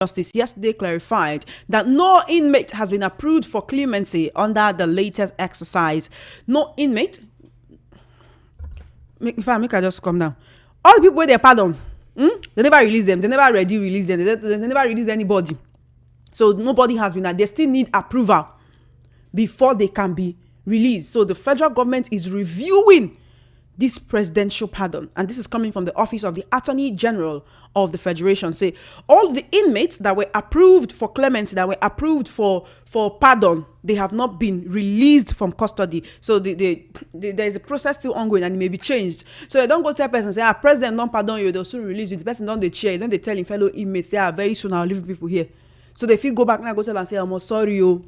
Justice yesterday clarified that no inmate has been approved for clemency under the latest exercise. No inmate. Make I just come down. All the people where they pardon, they never release them. They never already release them. They never release anybody. So nobody has been. They still need approval before they can be released. So the federal government is reviewing this presidential pardon, and this is coming from the office of the Attorney General of the Federation. Say all the inmates that were approved for clemency, that were approved for pardon, they have not been released from custody. So there is a process still ongoing, and it may be changed. So they don't go tell person say, president don't pardon you, they'll soon release you. The person don't they chair, then they tell him fellow inmates, they are very soon I'll leave people here. So they feel go back now, go tell and say, I'm sorry, you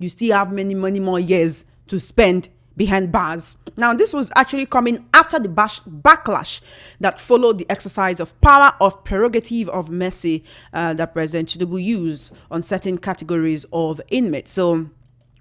still have many more years to spend behind bars. Now, this was actually coming after the backlash that followed the exercise of power of prerogative of mercy that President Tinubu used on certain categories of inmates. So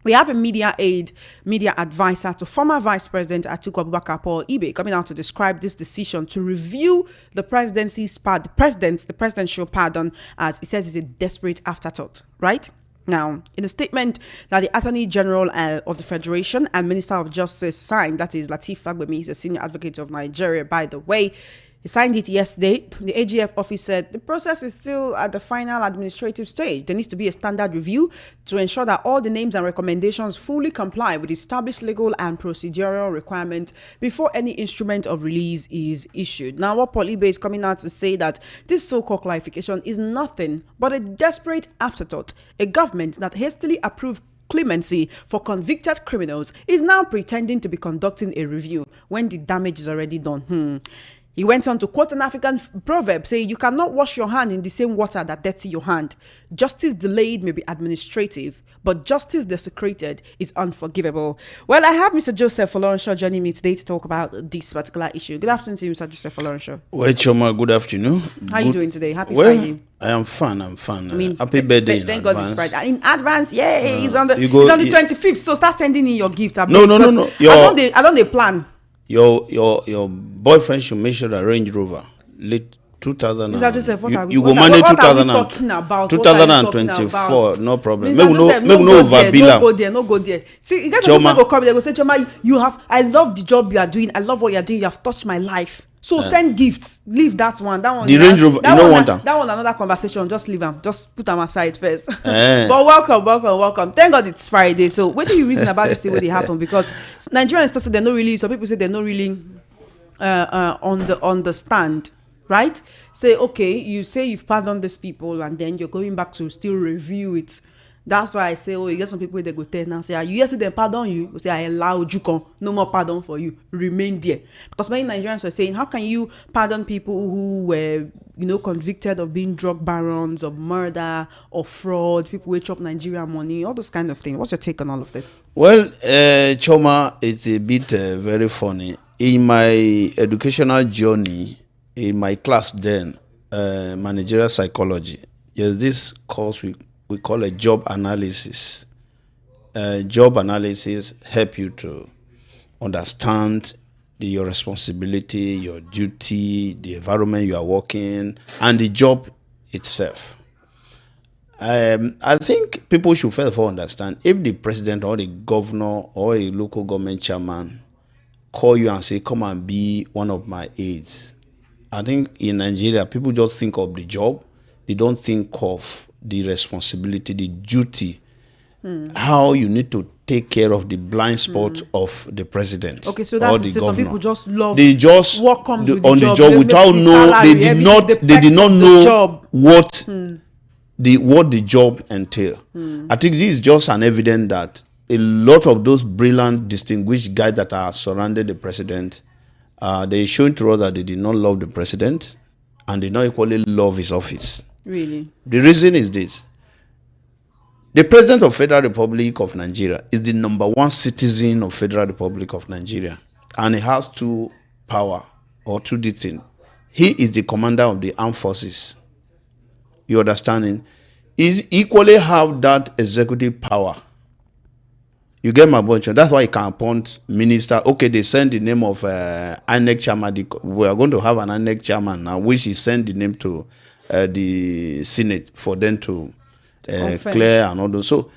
we have a media advisor to former Vice President Atiku Abubakar, Paul Ibe, coming out to describe this decision to review the presidential pardon, as he says it's a desperate afterthought, right? Now, in a statement that the Attorney General of the Federation and Minister of Justice signed, that is Lateef Fagbemi, he's a senior advocate of Nigeria, by the way, he signed it yesterday. The AGF office said the process is still at the final administrative stage. There needs to be a standard review to ensure that all the names and recommendations fully comply with established legal and procedural requirements before any instrument of release is issued. Now, what Paul Ibe is coming out to say that this so-called clarification is nothing but a desperate afterthought. A government that hastily approved clemency for convicted criminals is now pretending to be conducting a review when the damage is already done. He went on to quote an African proverb saying, you cannot wash your hand in the same water that dirty your hand. Justice delayed may be administrative, but justice desecrated is unforgivable. Well, I have Mr. Joseph Olorenshaw joining me today to talk about this particular issue. Good afternoon to you, Mr. Joseph Olorenshaw. Well, Choma, good afternoon. How are you doing today? Happy Friday. I am fine. I mean, happy birthday thank God it's Friday. In advance, yay! It's on the 25th, so start sending in your gift. No. I don't plan. Your boyfriend should make sure that Range Rover late 2000. Mr. Joseph, you go manage 2024. No problem. Maybe no overbill. No go there. See, you guys people go come. They go say, Choma, I love the job you are doing. I love what you are doing. You have touched my life. So send gifts. Leave that one. That one. The Range Rover. You don't want them. That one another conversation. Just leave them. Just put them aside first. But welcome. Thank God it's Friday. So what do you reason about this thing when it happened? Because Nigerians thought they're not really. Some people say they're not really on the stand, right? Say okay, you say you've pardoned these people, and then you're going back to still review it. That's why I say, you get some people they go tell now, say, you yesterday pardon you? You say, I allowed you, no more pardon for you. Remain there. Because many Nigerians were saying, how can you pardon people who were, convicted of being drug barons, of murder, or fraud, people who chop Nigerian money, all those kind of things. What's your take on all of this? Well, Choma, it's a bit very funny. In my educational journey, in my class then, managerial psychology, there's this course we call a job analysis. Job analysis help you to understand your responsibility, your duty, the environment you are working, and the job itself. I think people should first of all understand, if the president or the governor or a local government chairman call you and say, come and be one of my aides, I think in Nigeria, people just think of the job. They don't think of the responsibility, the duty, how you need to take care of the blind spot of the president. Okay, so that's the governor. Some people just love. They just what comes with on the job without know. They did not know what the job entail. I think this is just an evidence that a lot of those brilliant, distinguished guys that are surrounded the president, they showing to us that they did not love the president and did not equally love his office. Really? The reason is this. The President of Federal Republic of Nigeria is the number one citizen of Federal Republic of Nigeria. And he has two things. He is the commander of the armed forces. You understanding? He equally have that executive power. You get my point? That's why he can appoint minister. Okay, they send the name of INEC chairman. We are going to have an INEC chairman now, which he send the name to the Senate for them to Confirm. clear and all those. So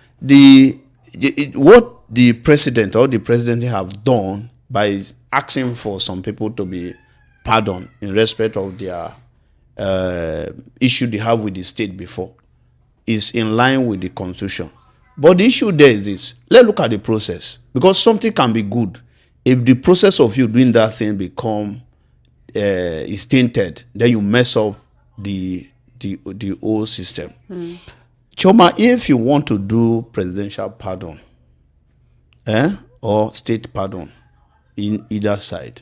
what the president or the presidency have done by asking for some people to be pardoned in respect of their issue they have with the state before is in line with the constitution. But the issue there is this: let's look at the process, because something can be good if the process of you doing that thing become is tainted, then you mess up the whole system. Choma, if you want to do presidential pardon or state pardon in either side,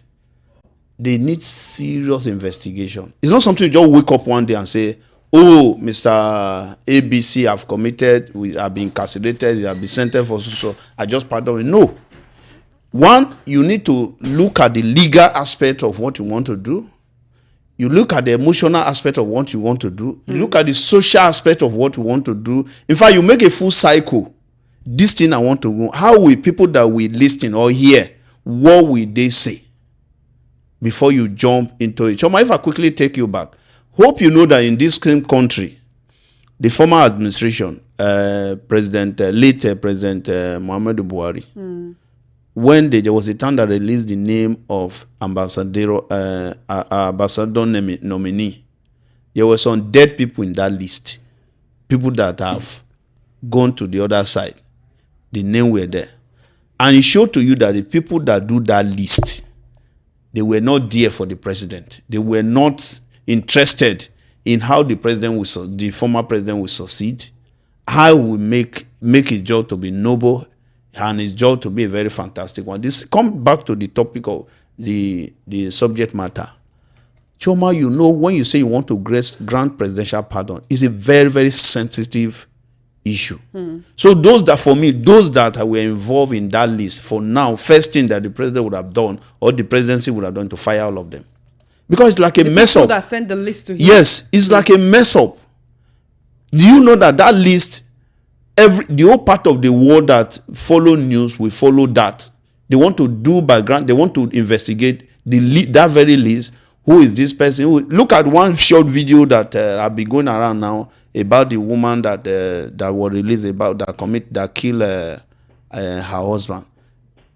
they need serious investigation. It's not something you just wake up one day and say, oh, Mr. ABC, I've committed, I've been incarcerated, I've been sentenced for so I just pardon him. No. One, you need to look at the legal aspect of what you want to do. You look at the emotional aspect of what you want to do. You look at the social aspect of what you want to do. In fact, you make a full cycle. This thing I want to do, how will people that will listen or hear, what will they say before you jump into it? Choma, if I quickly take you back, hope you know that in this same country, the former administration, late President Muhammadu Buhari, when there was a time that released the name of ambassador nominee, there were some dead people in that list, people that have gone to the other side. The name were there, and it showed to you that the people that do that list, they were not there for the president. They were not interested in how the former president will succeed, how we make his job to be noble and his job to be a very fantastic one. This come back to the topic of the subject matter. Choma, you know, when you say you want to grant presidential pardon, it's a very, very sensitive issue. So those that were involved in that list, for now, first thing that the president would have done or the presidency would have done to fire all of them. Because it's like a mess up. That sent the list to him. Yes, it's like a mess up. Do you know that list, the whole part of the world that follow news will follow that. They want to do background. They want to investigate that very list. Who is this person? Look at one short video that have been going around now about the woman that was released that killed her husband.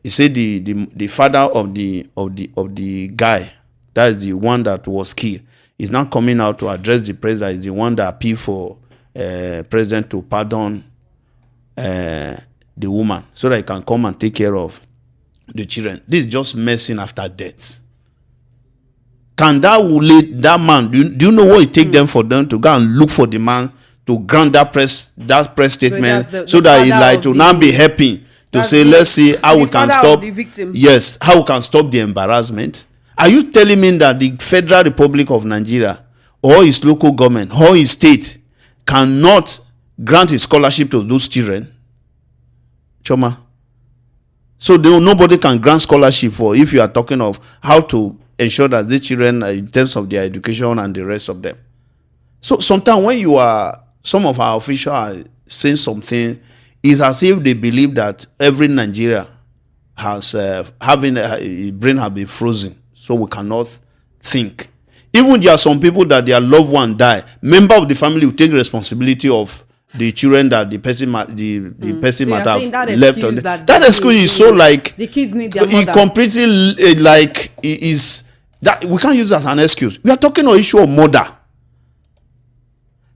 He said the father of the guy, that is the one that was killed, is now coming out to address the president. Is the one that appealed for president to pardon the woman so that he can come and take care of the children. This is just messing after death. Can that man, do you know what it take them for them to go and look for the man to grant that press statement so that he like to now be happy to say, let's see how we can stop. Yes, how we can stop the embarrassment. Are you telling me that the Federal Republic of Nigeria or his local government or his state cannot grant a scholarship to those children? Choma. So nobody can grant scholarship for, if you are talking of how to ensure that the children, in terms of their education and the rest of them. So sometimes when some of our officials are saying something, it's as if they believe that every Nigeria has having a brain has been frozen, so we cannot think. Even there are some people that their loved one die, member of the family will take responsibility of the children that the person might have left on. That excuse is so like the kids need their mother. Completely like is that we can't use that as an excuse. We are talking on issue of murder.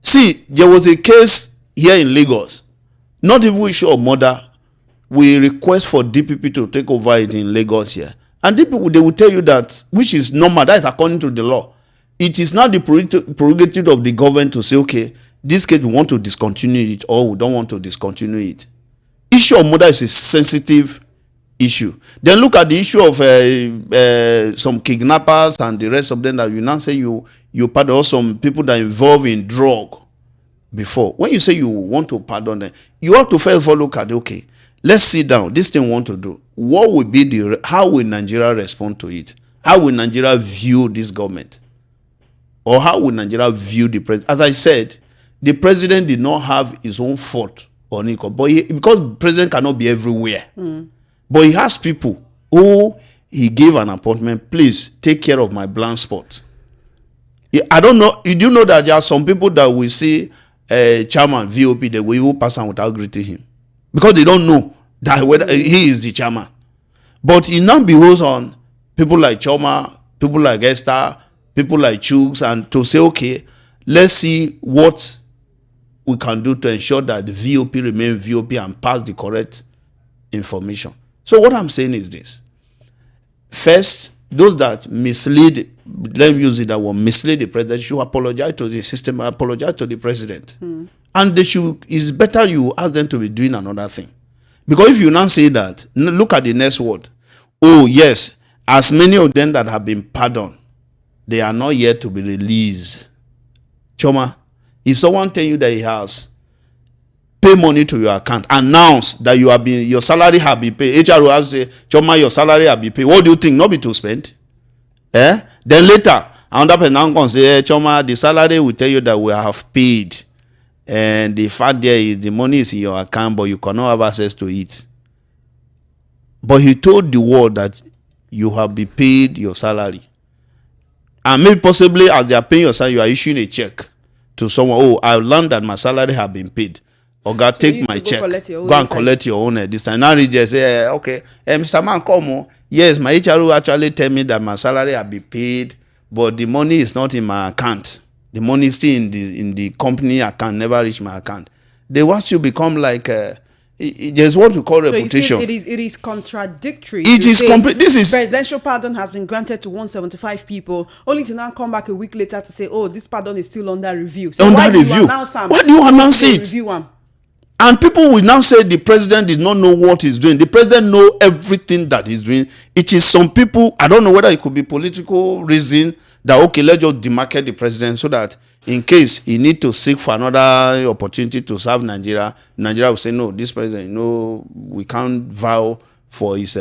See, there was a case here in Lagos, not even issue of murder. We request for DPP to take over it in Lagos here, and DPP they will tell you that, which is normal. That is according to the law. It is not the prerogative of the government to say, okay, this case we want to discontinue it or we don't want to discontinue it. Issue of murder is a sensitive issue. Then look at the issue of some kidnappers and the rest of them that you now say you pardon some people that are involved in drug before. When you say you want to pardon them, you have to first of all look at, okay, let's sit down. This thing we want to do. What will be how will Nigeria respond to it? How will Nigeria view this government? Or how will Nigeria view the president? As I said, the president did not have his own fault on it, but because the president cannot be everywhere. But he has people who he gave an appointment. Please take care of my blind spot. I don't know. You do know that there are some people that will see chairman VOP, they will even pass on without greeting him because they don't know that whether he is the chairman. But it now behoves on people like Choma, people like Esther, people like Chuks, and to say, okay, let's see what we can do to ensure that the VOP remain VOP and pass the correct information. So what I'm saying is this. First, those that mislead, let me use it that word, mislead the president should apologize to the system, apologize to the president. And they should, it's better you ask them to be doing another thing. Because if you now say that, look at the next word. Oh, yes, as many of them that have been pardoned, they are not yet to be released. Choma, if someone tell you that he has pay money to your account, announce that you have been, your salary have been paid, HRO has to say, Choma, your salary have been paid. What do you think? Not be to spend? Then later, another person can say, hey, Choma, the salary will tell you that we have paid. And the fact there is the money is in your account, but you cannot have access to it. But he told the world that you have been paid your salary. And maybe possibly as they are paying your salary, you are issuing a check to someone. Oh, I learned that my salary have been paid. Or God, so take my check. Go and collect your own this time. Now they just say, okay, Mr. Man, come on. Yes, my HRO actually tell me that my salary have been paid, but the money is not in my account. The money is still in the company account, never reach my account. They want you become like there's what we call reputation. It is contradictory. It is complete. This is presidential pardon has been granted to 175 people, only to now come back a week later to say, "Oh, this pardon is still under review." So under review. Why do you announce it? Review and people will now say the president did not know what he's doing. The president know everything that he's doing. It is some people. I don't know whether it could be political reason that okay, let's just demarcate the president so that in case he need to seek for another opportunity to serve Nigeria, Nigeria will say no. This president, no, we can't vow for his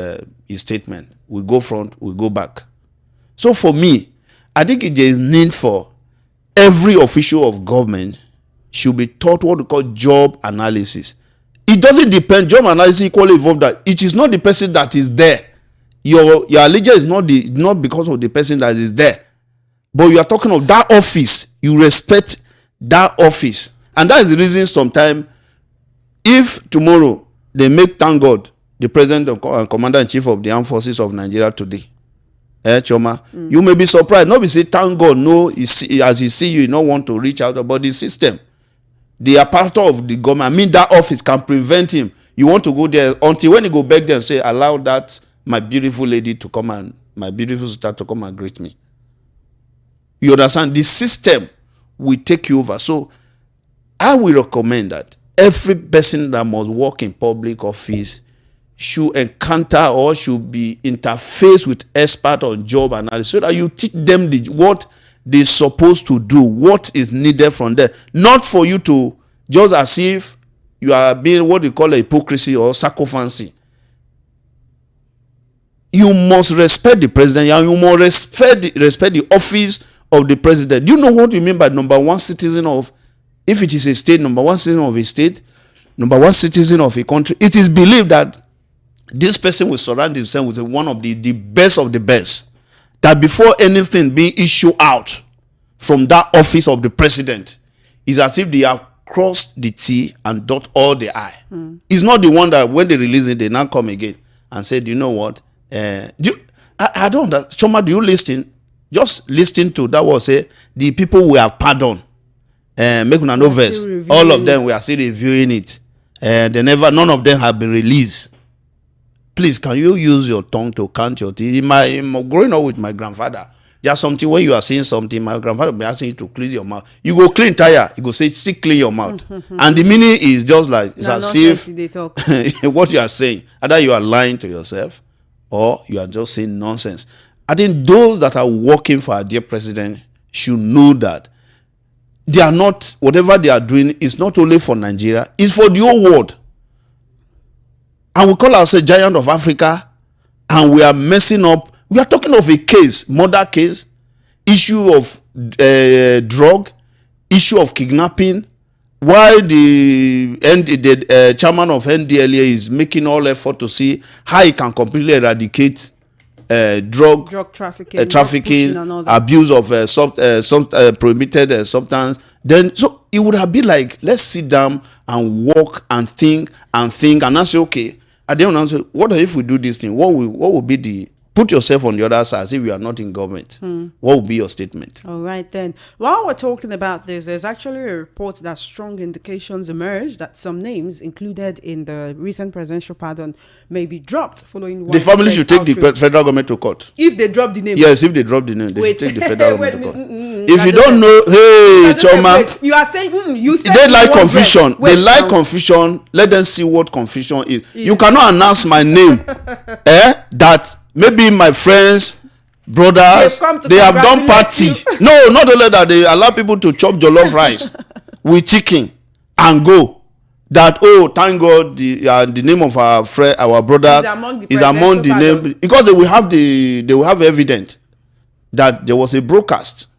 statement. We go front, we go back. So for me, I think there is need for every official of government should be taught what we call job analysis. It doesn't depend. Job analysis equally involved that it is not the person that is there. Your allegiance is not because of the person that is there. But you are talking of that office. You respect that office. And that is the reason sometimes if tomorrow they make, thank God, the president and commander-in-chief of the armed forces of Nigeria today, Choma, you may be surprised. Not be say, thank God, no, as he see you don't want to reach out about the system. The apparatus of the government, I mean that office can prevent him. You want to go there until when you go back there and say, allow that my beautiful lady to come and my beautiful sister to come and greet me. You understand? The system will take you over. So I will recommend that every person that must work in public office should encounter or should be interfaced with expert on job analysis so that you teach them what they're supposed to do, what is needed from them. Not for you to just as if you are being what you call a hypocrisy or sycophancy. You must respect the president and you must respect the office of the president. Do you know what you mean by number one citizen of, if it is a state, number one citizen of a state, number one citizen of a country? It is believed that this person will surround himself with one of the best of the best. That before anything being issued out from that office of the president, is as if they have crossed the T and dot all the I. It's not the one that when they release it, they now come again and say, do you know what? I don't understand. Choma, do you listen? Just listen to that was say the people we have pardoned. Make una no verse. All of them we are still reviewing it. None of them have been released. Please, can you use your tongue to count your teeth? Growing up with my grandfather, there's something when you are saying something, my grandfather will be asking you to clean your mouth. You go clean tire, you go say, still clean your mouth. And the meaning is just like, it's as if what you are saying, either you are lying to yourself or you are just saying nonsense. I think those that are working for our dear president should know that they are not, whatever they are doing is not only for Nigeria, it's for the whole world. And we call ourselves giant of Africa, and we are messing up. We are talking of a case, murder case, issue of drug, issue of kidnapping, while the chairman of NDLA is making all effort to see how he can completely eradicate drug trafficking, trafficking, drug pushing and all that. abuse of some prohibited substance. Then so it would have been like, let's sit down and walk and think and now say, okay, at the end of the day, what if we do this thing? What will be the, put yourself on the other side as if you are not in government. What will be your statement? All right, then. While we're talking about this, there's actually a report that strong indications emerged that some names included in the recent presidential pardon may be dropped following The family should take the federal government to court. If they drop the name. Yes, if they drop the name, they should take the federal government to court. If you Just don't know, hey, Choma, you are saying you said they like one confusion. word. They Wait like now. confusion. Let them see what confusion is. You cannot announce my name, that maybe my friends, brothers, they have done party. No, not only that, they allow people to chop jollof rice with chicken and go. That, oh, thank God, the name of our friend, our brother is among the name, because they will have evidence that there was a broadcast.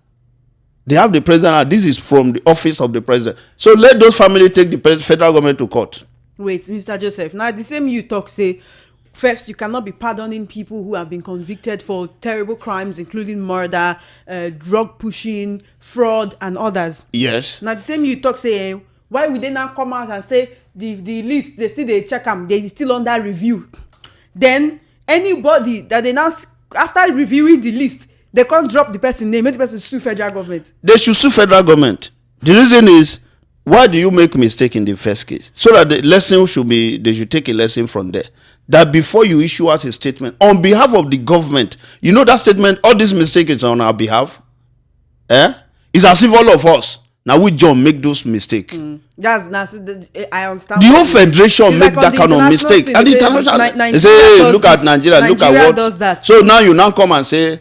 They have the president. This is from the office of the president. So let those families take the federal government to court. Wait, Mr. Joseph. Now the same you talk say. First, you cannot be pardoning people who have been convicted for terrible crimes, including murder, drug pushing, fraud, and others. Yes. Now, the same you talk say, why would they now come out and say the list, they check them, they still under review. Then, anybody that they now, after reviewing the list, they can't drop the person name, make the person sue federal government. They should sue federal government. The reason is, why do you make mistake in the first case? So that the lesson should be, they should take a lesson from there. That before you issue out a statement on behalf of the government, you know that statement, all this mistake is on our behalf. It's as if all of us, now we John make those mistakes. That's I understand. The whole federation make that kind of mistake. And the international, they say, hey, look at Nigeria, look at what. Does that. So now you now come and say,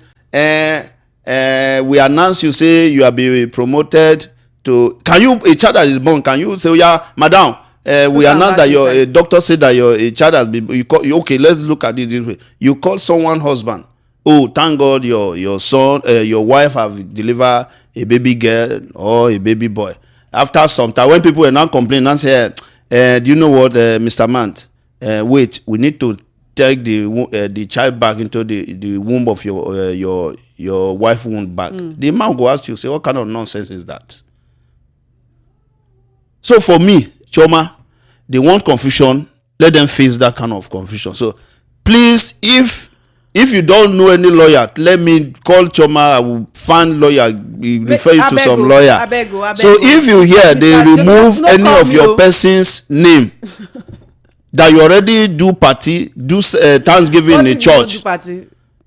we announce you say you are being promoted to, can you, a child that is born, can you say, oh, yeah, madam, we announce that your doctor said that your child has been, okay, let's look at it this way. You call someone husband. Oh, thank God your son, your wife have delivered a baby girl or a baby boy. After some time, when people are now complaining and say, do you know what, Mr. Mant, wait, we need to take the child back into the womb of your wife womb back. The man go ask you, say, what kind of nonsense is that? So for me, Choma, they want confusion, let them face that kind of confusion. So please, if you don't know any lawyer, let me call Choma. I will find lawyer, refer you to some lawyer. So if you hear they remove any of your person's name that you already do party, do Thanksgiving in a church,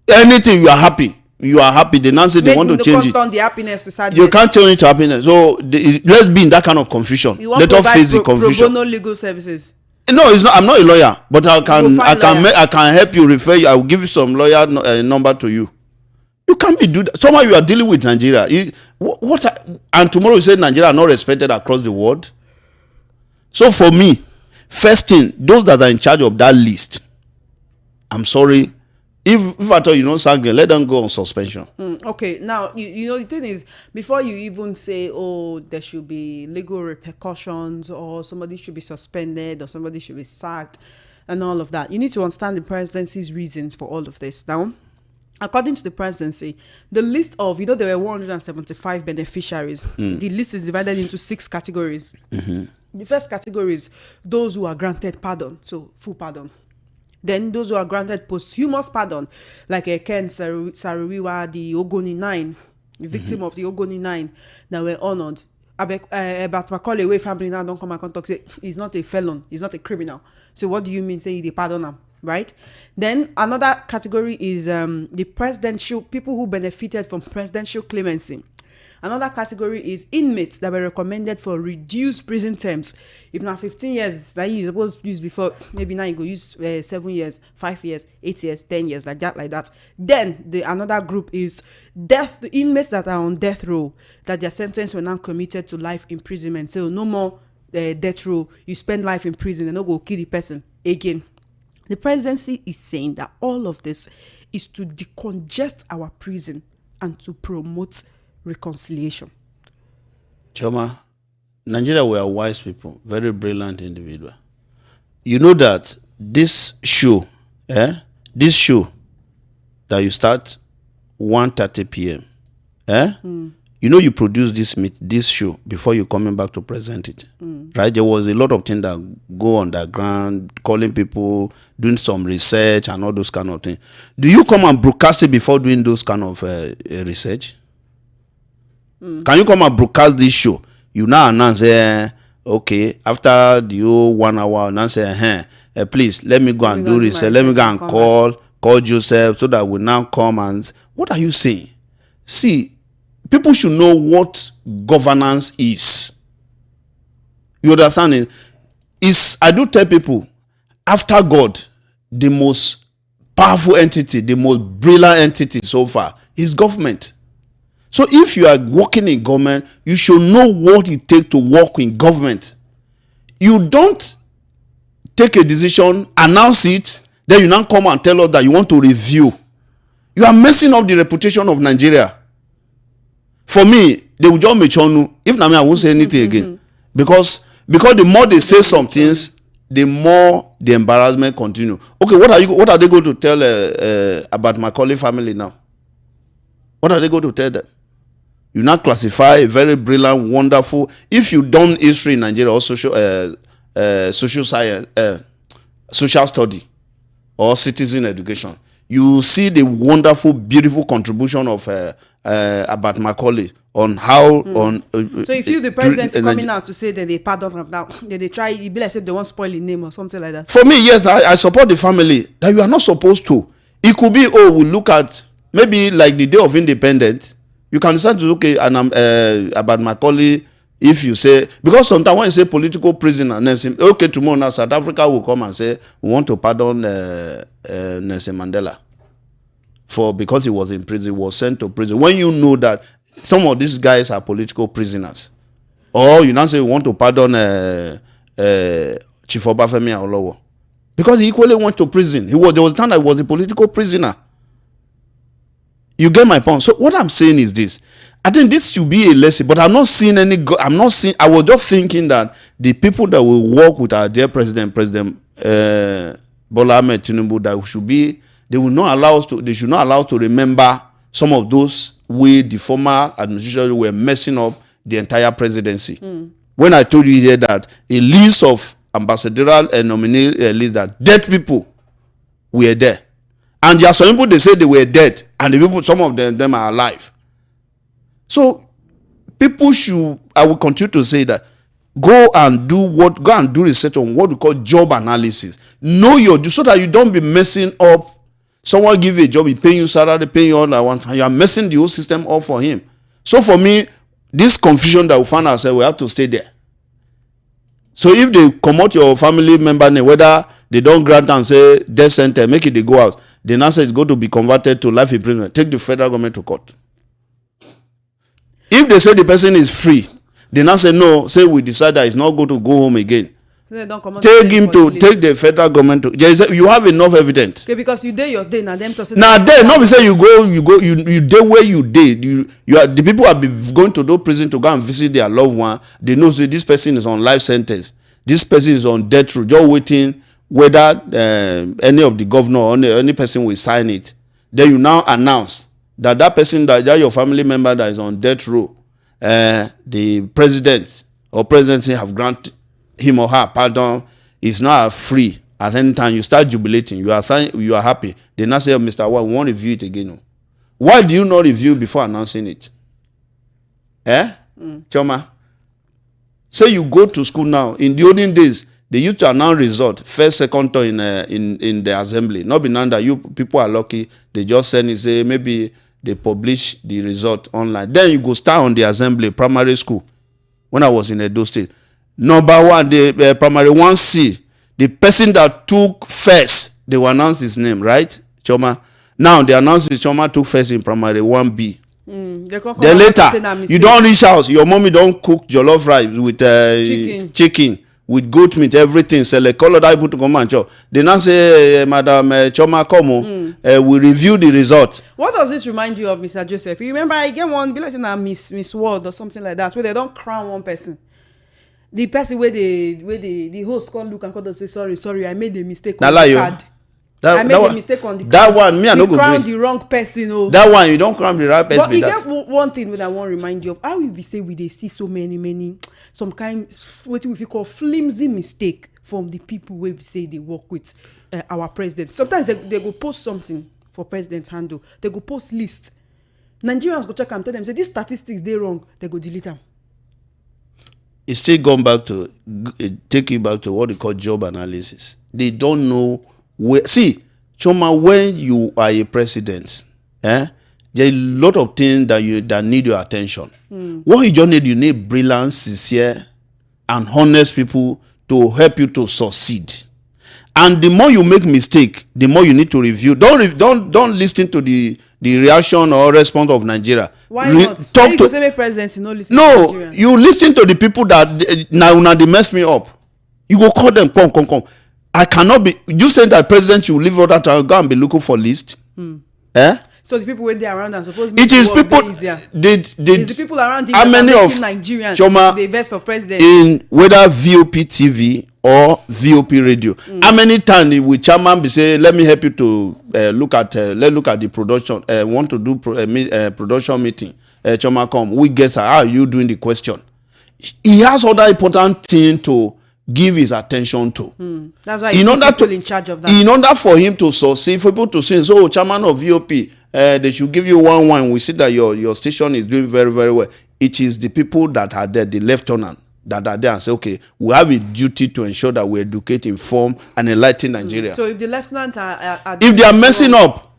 anything, you are happy. They now say they want to change it. The happiness to sadness. You can't change it to happiness. So let's be in that kind of confusion. Let us face the confusion. Pro bono legal services. No, it's not. I'm not a lawyer, but I can help you. Refer you. I will give you some lawyer number to you. You can't be do that. Somehow you are dealing with Nigeria. And tomorrow you say Nigeria are not respected across the world. So for me, first thing, those that are in charge of that list, I'm sorry. If at all you know something, let them go on suspension. Okay, now you know the thing is, before you even say, oh, there should be legal repercussions, or somebody should be suspended, or somebody should be sacked, and all of that, you need to understand the presidency's reasons for all of this. Now, according to the presidency, the list of, there were 175 beneficiaries. The list is divided into 6 categories. The first category is those who are granted pardon, so full pardon. Then those who are granted posthumous pardon, like Ken Saruwiwa, the Ogoni 9, the victim of the Ogoni 9, that were honored. But Macaulay Way family now don't come and talk, say he's not a felon, he's not a criminal. So what do you mean say they pardon him, right? Then another category is the presidential, people who benefited from presidential clemency. Another category is inmates that were recommended for reduced prison terms. If now 15 years, that you supposed to use before, maybe now you go use 7 years, 5 years, 8 years, 10 years, like that. Then another group is the inmates that are on death row, that their sentence were now committed to life imprisonment. So no more death row. You spend life in prison and not go kill the person again. The presidency is saying that all of this is to decongest our prison and to promote reconciliation. Choma, Nigeria were wise people, very brilliant individual. You know that this show that you start 1:30 p.m. You know you produce this show before you coming back to present it, right? There was a lot of things that go underground, calling people, doing some research and all those kind of things. Do you come and broadcast it before doing those kind of research? Can you come and broadcast this show? You now announce, okay, after the whole 1 hour, now say, please let me go and do research. Let me go and call Joseph so that we now come and. What are you saying? See, people should know what governance is. You understand it? I do tell people, after God, the most powerful entity, the most brilliant entity so far is government. So if you are working in government, you should know what it takes to work in government. You don't take a decision, announce it, then you now come and tell us that you want to review. You are messing up the reputation of Nigeria. For me, they will just make sure, if not me, I won't say anything again. Because the more they say some things, the more the embarrassment continue. Okay, what are they going to tell about Macaulay family now? What are they going to tell them? You now classify a very brilliant, wonderful. If you done history in Nigeria or social science, social study, or citizen education, you see the wonderful, beautiful contribution of Abat Macaulay on how so if you the president coming out to say that they pardon him now, they try, it be like say they want spoil his name or something like that. For me, yes, I support the family that you are not supposed to. It could be, we look at maybe like the day of independence. You can decide to look at about Macaulay. If you say, because sometimes when you say political prisoner, Nelson, okay, tomorrow now South Africa will come and say we want to pardon Nelson Mandela because he was in prison, he was sent to prison. When you know that some of these guys are political prisoners, or you now say we want to pardon Chief Obafemi Awolowo because he equally went to prison. There was a time that he was a political prisoner. You get my point. So what I'm saying is this. I think this should be a lesson, but I'm not seeing any. I was just thinking that the people that will work with our dear President Bola Ahmed Tinubu, they will not allow us to. They should not allow us to remember some of those way the former administration were messing up the entire presidency. When I told you here that a list of ambassadorial and nominee list that dead people were there, and there are some people they say they were dead, and the people, some of them are alive. So people should, I will continue to say that, go and do research on what we call job analysis. Know your job so that you don't be messing up. Someone give you a job, he pay you salary, pay you all I want, and you are messing the whole system up for him. So for me, this confusion that we find ourselves, we have to stay there. So if they come out your family member name, whether they don't grant and say death sentence, make it they go out, the answer is going to be converted to life imprisonment. Take the federal government to court. If they say the person is free, they now say no, say we decide that he's not going to go home again. So they don't come take him to take the federal government to. You have enough evidence. Okay, because you day your day now them to say. Now there, not be say you day where you did. You are the people have been going to those prison to go and visit their loved one. They know say this person is on life sentence. This person is on death row, just waiting whether any of the governor or any person will sign it. Then you now announce that person that your family member that is on death row, the president or presidency have granted him or her pardon, is now free. At any time you start jubilating, you are happy. They now say, Mr. White, we won't review it again. Why do you not review before announcing it? Choma. Say you go to school now. In the olden days, they used to announce result first, second turn in the assembly. Not be now that you people are lucky. They just send it, say maybe they publish the result online. Then you go start on the assembly, primary school. When I was in Edo State, number one, the primary 1C, the person that took first, they will announce his name, right? Choma. Now they announce his Choma took first in primary 1B. Then later, you don't reach house. Your mommy don't cook jollof rice with chicken with goat meat, everything. Select call other people to come and chop. They now say, Madam Choma, come we review the result. What does this remind you of, Mr. Joseph? You remember I get one, be like Miss World or something like that, where they don't crown one person. The person where the host can't look and come and say sorry, I made a mistake on the card. I made a mistake on the that crown. one. Me, I no go crown gree. the wrong person. Oh, that one you don't crown the right person. but you get one thing that I want to remind you of. How we be say we dey see so many some kind what we call flimsy mistake from the people wey we say they work with our president. Sometimes they go post something for president handle. They go post list. Nigerians go check and tell them say these statistics they wrong. They go delete them. It's still gone back to take you back to what they call job analysis. They don't know where. See, Choma, when you are a president, there are a lot of things that need your attention. What you just need, you need brilliant, sincere, and honest people to help you to succeed. And the more you make mistake, the more you need to review. Don't listen to the reaction or response of Nigeria. Why not? Talk to say presidency, no listen. No, you listen to the people that now they mess me up. You go call them, come. I cannot be. You saying that president should leave all that time, go and be looking for list. So the people when they around and suppose it is people. It's the people around him how many of Nigerians Choma they vex for president in whether VOP TV or VOP radio? How many times will chairman be say, let me help you to look at the production? Want to do production meeting? Choma come. We guess how are you doing the question? He has other important thing to give his attention to. That's why people in charge of that. In order for him to succeed, for people to say, so chairman of VOP, they should give you one. We see that your station is doing very, very well. It is the people that are there, the lieutenant, that are there and say, okay, we have a duty to ensure that we educate, inform, and enlighten Nigeria. So if the lieutenants are if they are messing up,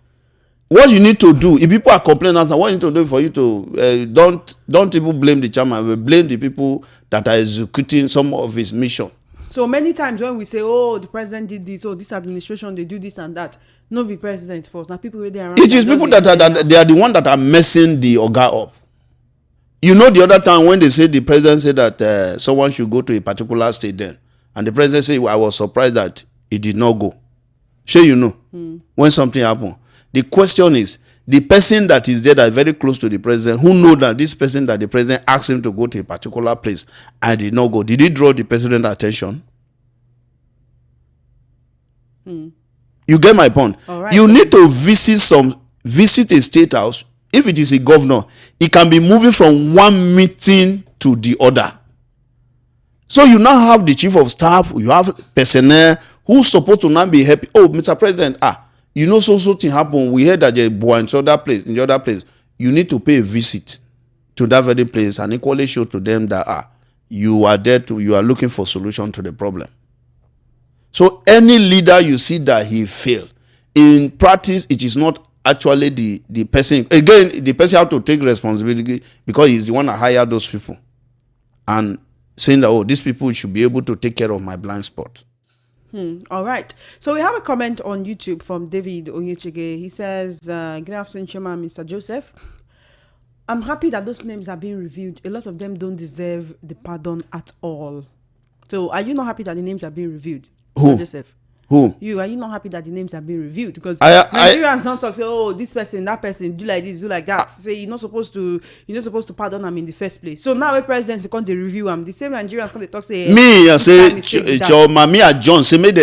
what you need to do, if people are complaining, what you need to do for you to don't even blame the chairman, but blame the people that are executing some of his mission. So many times when we say, oh, the president did this, oh, this administration, they do this and that, no be president first. Now people where they are around. It is people that they are the one that are messing the oga up. You know, the other time when they say the president said that someone should go to a particular state then, and the president said, I was surprised that he did not go. Sure, you know, when something happened. The question is, the person that is there that is very close to the president, who know that this person that the president asked him to go to a particular place and did not go, did he draw the president's attention? You get my point. Right. You need to visit a state house. If it is a governor, it can be moving from one meeting to the other. So you now have the chief of staff, you have personnel who's supposed to now be happy. Oh, Mr. President, you know so thing happen. We heard that in the other place. You need to pay a visit to that very place and equally show to them that you are there you are looking for solution to the problem. So any leader you see that he failed, in practice, it is not actually the person. Again, the person have to take responsibility because he's the one that hired those people. And saying that, oh, these people should be able to take care of my blind spot. All right. So we have a comment on YouTube from David Onyechege. He says, good afternoon, Chairman, Mr. Joseph. I'm happy that those names are being reviewed. A lot of them don't deserve the pardon at all. So are you not happy that the names are being reviewed? Who? Joseph. Who? Are you not happy that the names are being reviewed? Because Nigerians don't talk, say, oh, this person, that person, do like this, do like that. Say you're not supposed to pardon them in the first place. So now when presidents come to review them, the same Nigerians come to talk, say, me, I say, me and John, say, make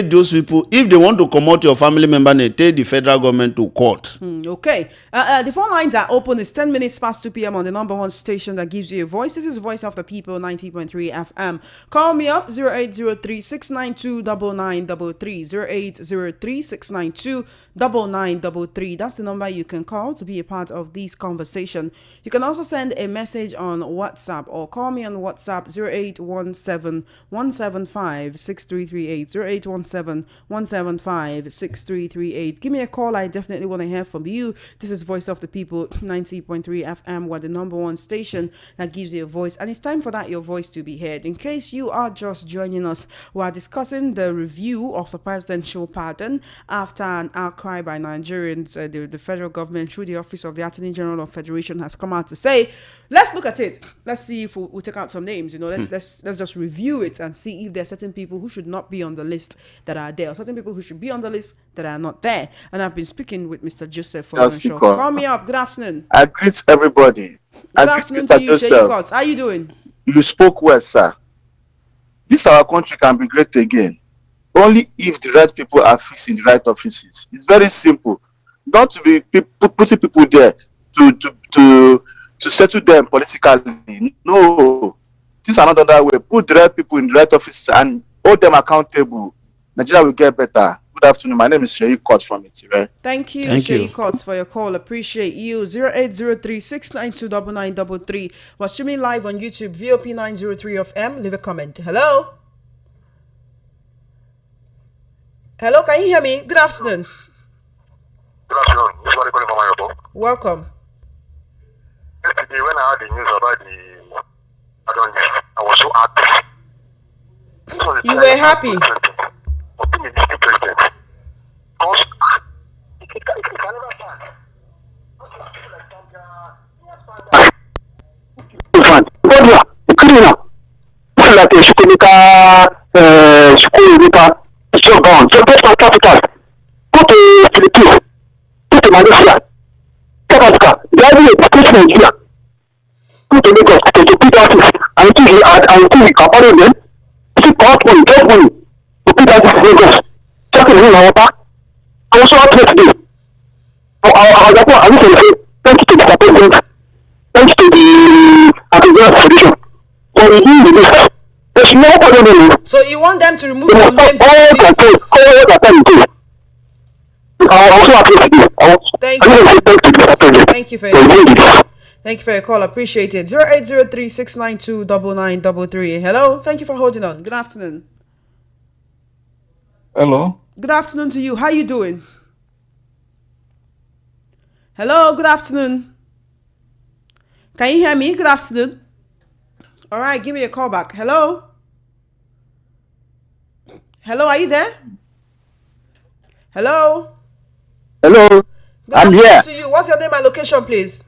those people, if they want to come out your family member, they take the federal government to court. Okay. The phone lines are open. It's 10 minutes past 2 p.m. on the number one station that gives you a voice. This is Voice of the People, 90.3 FM. Call me up, 0803 692 9933 0803 692 9933. That's the number you can call to be a part of this conversation. You can also send a message on WhatsApp or call me on WhatsApp 0817 175 6338 0817 175 6338. Give me a call. I definitely want to hear from you. This is Voice of the People, 90.3 FM. We're the number one station that gives you a voice, and it's time for your voice to be heard. In case you are just joining us, we are discussing the review of the presidential pardon after an outcry by Nigerians. The federal government, through the Office of the Attorney General of Federation, has come out to say, let's look at it. Let's see if we'll take out some names. Let's just review it and see if there are certain people who should not be on the list that are there, or certain people who should be on the list that are not there. And I've been speaking with Mr. Joseph for a show. Call me up. Good afternoon. I greet everybody. Good afternoon to you, Sheyi. How are you doing? You spoke well, sir. This our country can be great again. only if the right people are fixed in the right offices. It's very simple. Not to be putting people there to settle them politically. No, things are not done that way. Put the right people in the right offices and hold them accountable. Nigeria will get better. Good afternoon. My name is Sherry Court from Itire. Thank you, Thank Shay you. Cots, for your call. Appreciate you. 0803-692-9933. We're streaming live on YouTube, VOP 903 of M. Leave a comment. Hello? Hello, can you hear me? Good afternoon. Good afternoon. This is Wale calling from Ayobo. Welcome. Yesterday, when I heard the news about the Adon news, I was so happy. This was the You time were I happy? was president, or being a district president. Because it can never stand. Because the criminal, like a school, so gone. So that's my capital. Go to Philippines, go to Malaysia, South Africa, the idea is to Nigeria, go to Lagos, to put office, and until he can follow them, to collect money, get money, to put office in Lagos, just in the water. I was so happy today. I was say, thank you to the president, thank you to the African Federation, for the news. There's no other than So you want them to remove all some names? control, all the time. I also happy today. Thank I you. want to say thank you to the president. Thank you for your call. Thank you for your call. Appreciate it. 0803-692-9933. Hello. Thank you for holding on. Good afternoon. Hello. Good afternoon to you. How you doing? Hello. Good afternoon. Can you hear me? Good afternoon. All right. Give me a call back. Hello. Hello. Are you there? Hello. Hello, Good I'm afternoon here. to you. What's your name and location, please?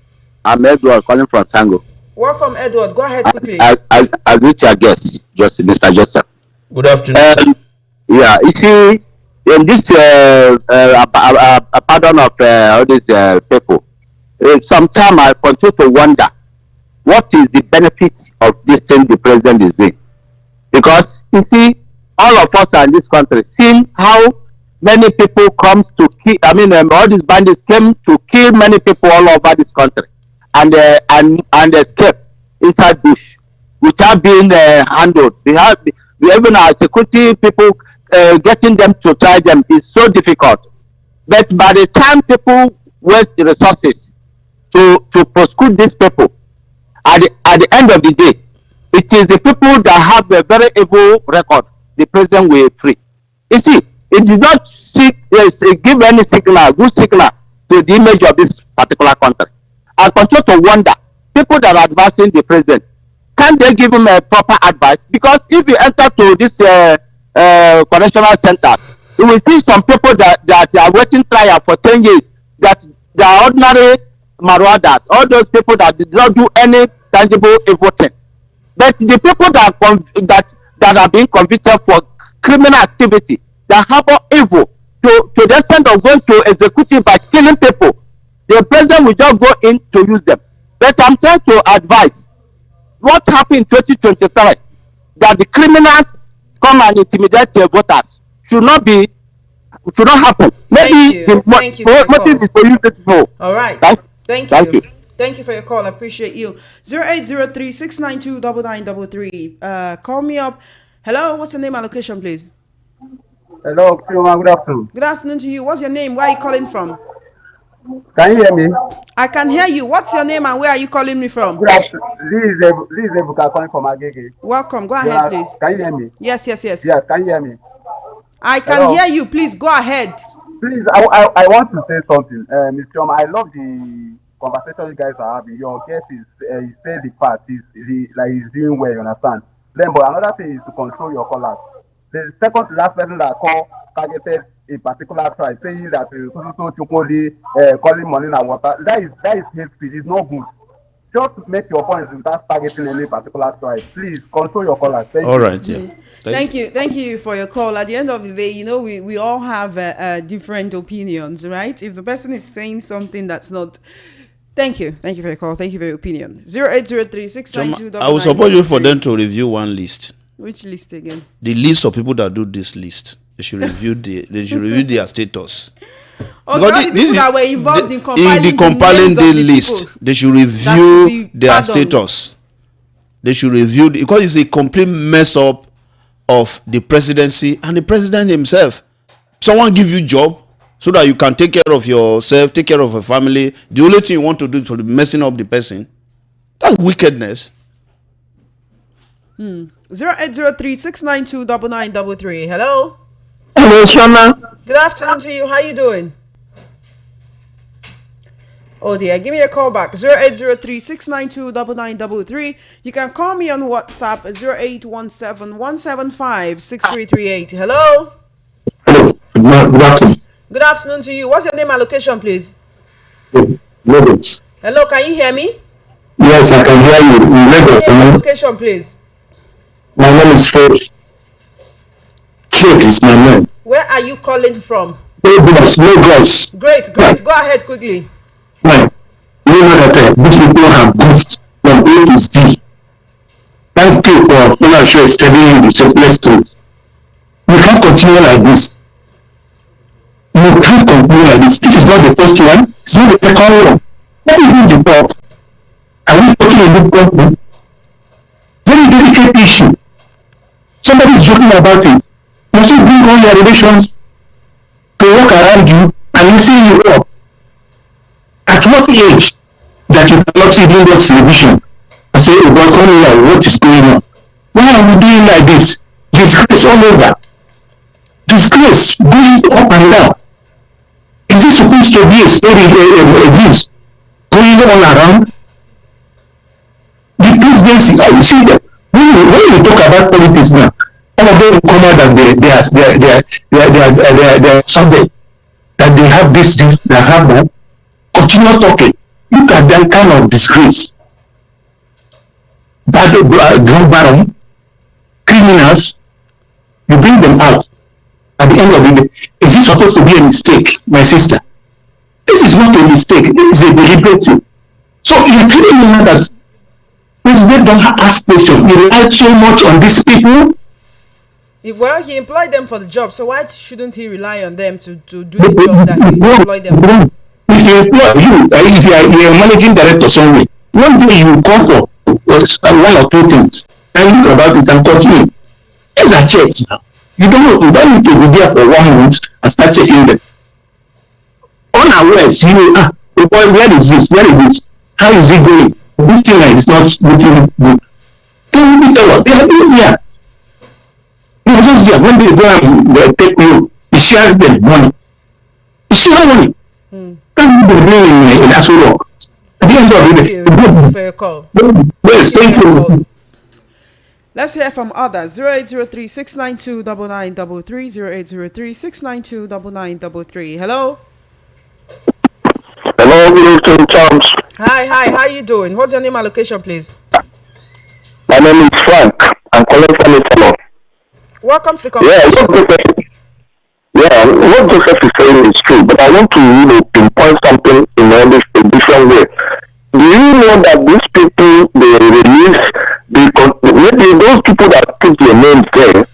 I'm Edward calling from Sango. Welcome, Edward. Go ahead quickly. I greet your guest, just Mr. Joseph. Good afternoon, sir. Yeah, you see, in this pardon of all these people, sometimes I continue to wonder what is the benefit of this thing the president is doing. Because you see, all of us are in this country, seeing how many people come to kill. I mean, all these bandits came to kill many people all over this country, and escape inside bush without being handled. Even our security people getting them to try them is so difficult. But by the time people waste the resources to prosecute these people, at the end of the day, it is the people that have a very evil record the president will free. You see, it did not give any signal, good signal to the image of this particular country. I continue to wonder, people that are advising the president, can they give him a proper advice? Because if you enter to this correctional centers, you will see some people that are waiting trial for 10 years, that they are ordinary marauders, all those people that did not do any tangible evil thing. But the people that are being convicted for criminal activity, that harbor evil to the extent of going to executive by killing people, the president will just go in to use them. But I'm trying to advise what happened in 2023, that the criminals come and intimidate the voters should not happen. Maybe the motive is to use this vote. All right. Right? Thank you. Thank you for your call. I appreciate you. 0803-692-9933. Call me up. Hello, what's your name and location, please? Hello, good afternoon. Good afternoon to you. What's your name? Where are you calling from? Can you hear me? I can hear you. What's your name and where are you calling me from? Good afternoon. This is Ebuka calling from Agege. Welcome. Go ahead, please. Can you hear me? Yes. Yes, can you hear me? I can Hello? hear you. Please go ahead. Please, I want to say something. Mr. Choma, I love the conversation you guys are having. Your guest is he said the part he's doing well, you understand? Then, but another thing is to control your callers. The second to last person that targeted a particular tribe, saying that calling money and water. That is hate speech. It's not good. Just make your points without targeting any particular tribe. Please control your callers. All right, yeah. Thank you for your call. At the end of the day, we all have different opinions, right? If the person is saying something that's not, thank you for your call. Thank you for your opinion. 0803-692. I will support you for them to review one list. Which list again? The list of people that do this list. They should review their status. Okay, all the people that were involved in the compiling the list, they should review their status. They should review because it's a complete mess up of the presidency and the president himself. Someone give you job so that you can take care of yourself, take care of your family. The only thing you want to do is to be messing up the person. That's wickedness. 0803-692-9933. Hello. Hello, Shona. Good afternoon to you. How you doing? Oh dear, give me a call back. 0803-692-9933. You can call me on WhatsApp 0817-175-6338. Hello. Hello. Good afternoon. Good afternoon to you. What's your name and location, please? Lagos. Hello, can you hear me? Yes, I can hear you. Lagos. Your name and location, please. My name is Faith. Faith is my name. Where are you calling from? Lagos. Great. Go ahead quickly. Well, you know that these people have moved from A to Z. Thank you for telling you the simplest truth. You can't continue like this. You can't continue like this. This is not the first one. It's not the second one. What is the talk? Are we talking a good company? Very delicate issue. Somebody is joking about it. You should bring all your relations to work around you and listen you up. At what age that you cannot even watch television and say, oh God, come here, what is going on? Why are we doing like this? Disgrace all over. Disgrace going up and down. Is it supposed to be a story, a news going all around? The presidency, you see that when you talk about politics now, all of them will come out that they are subject, that they have this, they have that. Continue talking. Look at that kind of disgrace. Bad drug baron, criminals, you bring them out. At the end of the day, is this supposed to be a mistake, my sister? This is not a mistake. This is a deliberate thing. So you're telling me that president don't ask questions. He relied so much on these people. Well, he employed them for the job, so why shouldn't he rely on them to do the job that he employed them for? If you employ if you are a managing director somewhere, one day you will come for one or two things and look about it and continue. These are checks now. You don't need to be there for 1 month and start checking them. Unawares, where is this? Where is this? How is it going? This thing is not looking good. They will be there. They are doing there. You are just there. When they go and they take you share them money. You share money. Can't be doing in actual work. At the end of the day, Thank you for your call. Yes, thank you. Let's hear from others. 0803-692-9933. 0803-692-9933. Hello. Hello, good afternoon, Charles. Hi. How you doing? What's your name and location, please? My name is Frank. I'm calling from Italy. Welcome to the conversation. What Joseph is saying is true, but I want to pinpoint something in a different way. Do you know that these people they release maybe those people that put their names there,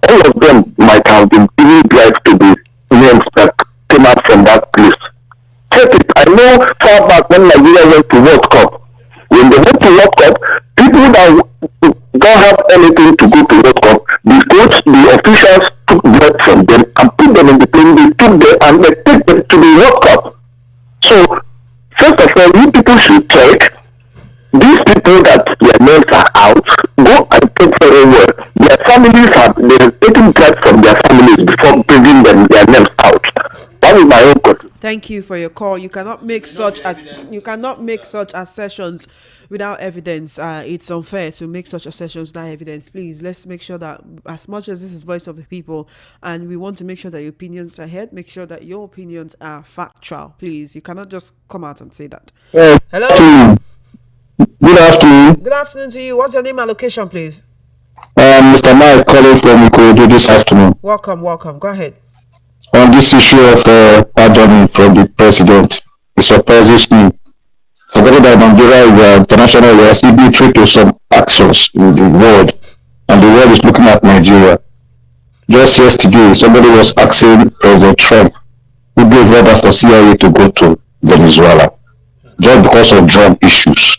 all of them might have been given drive to the names that came out from that place. Check it. I know far back when Nigeria went to World Cup. When they went to World Cup, people that don't have anything to go to World Cup, the coach, the officials took blood from them and put them in the plane. They took them and they take them to the World Cup. So, first of all, you people should check. These people that their names are out, go and check very well. Their families they're taking blood from their families before bringing them their names out. That is my own question. Thank you for your call. You cannot make such assertions without evidence. It's unfair to make such assertions without evidence. Please, let's make sure that as much as this is voice of the people and we want to make sure that your opinions are heard, make sure that your opinions are factual. Please, you cannot just come out and say that. Hello. Good afternoon. Good afternoon to you. What's your name and location, please? Mr. Mike calling from Ikorodu this afternoon. Welcome. Go ahead. On this issue of pardoning from the president, it surprises me. Forgetting that Nigeria is international, we are signatory to some actions in the world, and the world is looking at Nigeria. Just yesterday, somebody was asking President Trump who gave order for CIA to go to Venezuela just because of drug issues.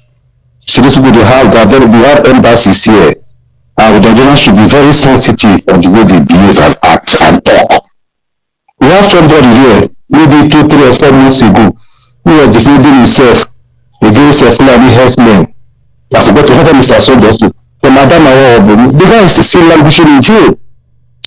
See, this people they have that we have embassies here, and the Nigerians should be very sensitive on the way they behave and act and talk. We have somebody here, maybe 2, 3, or 4 months ago, who was defending himself against a Fulani herdsmen. I forgot to have Mr. Sodosu. The Madam Awa, the guy is still languishing in jail.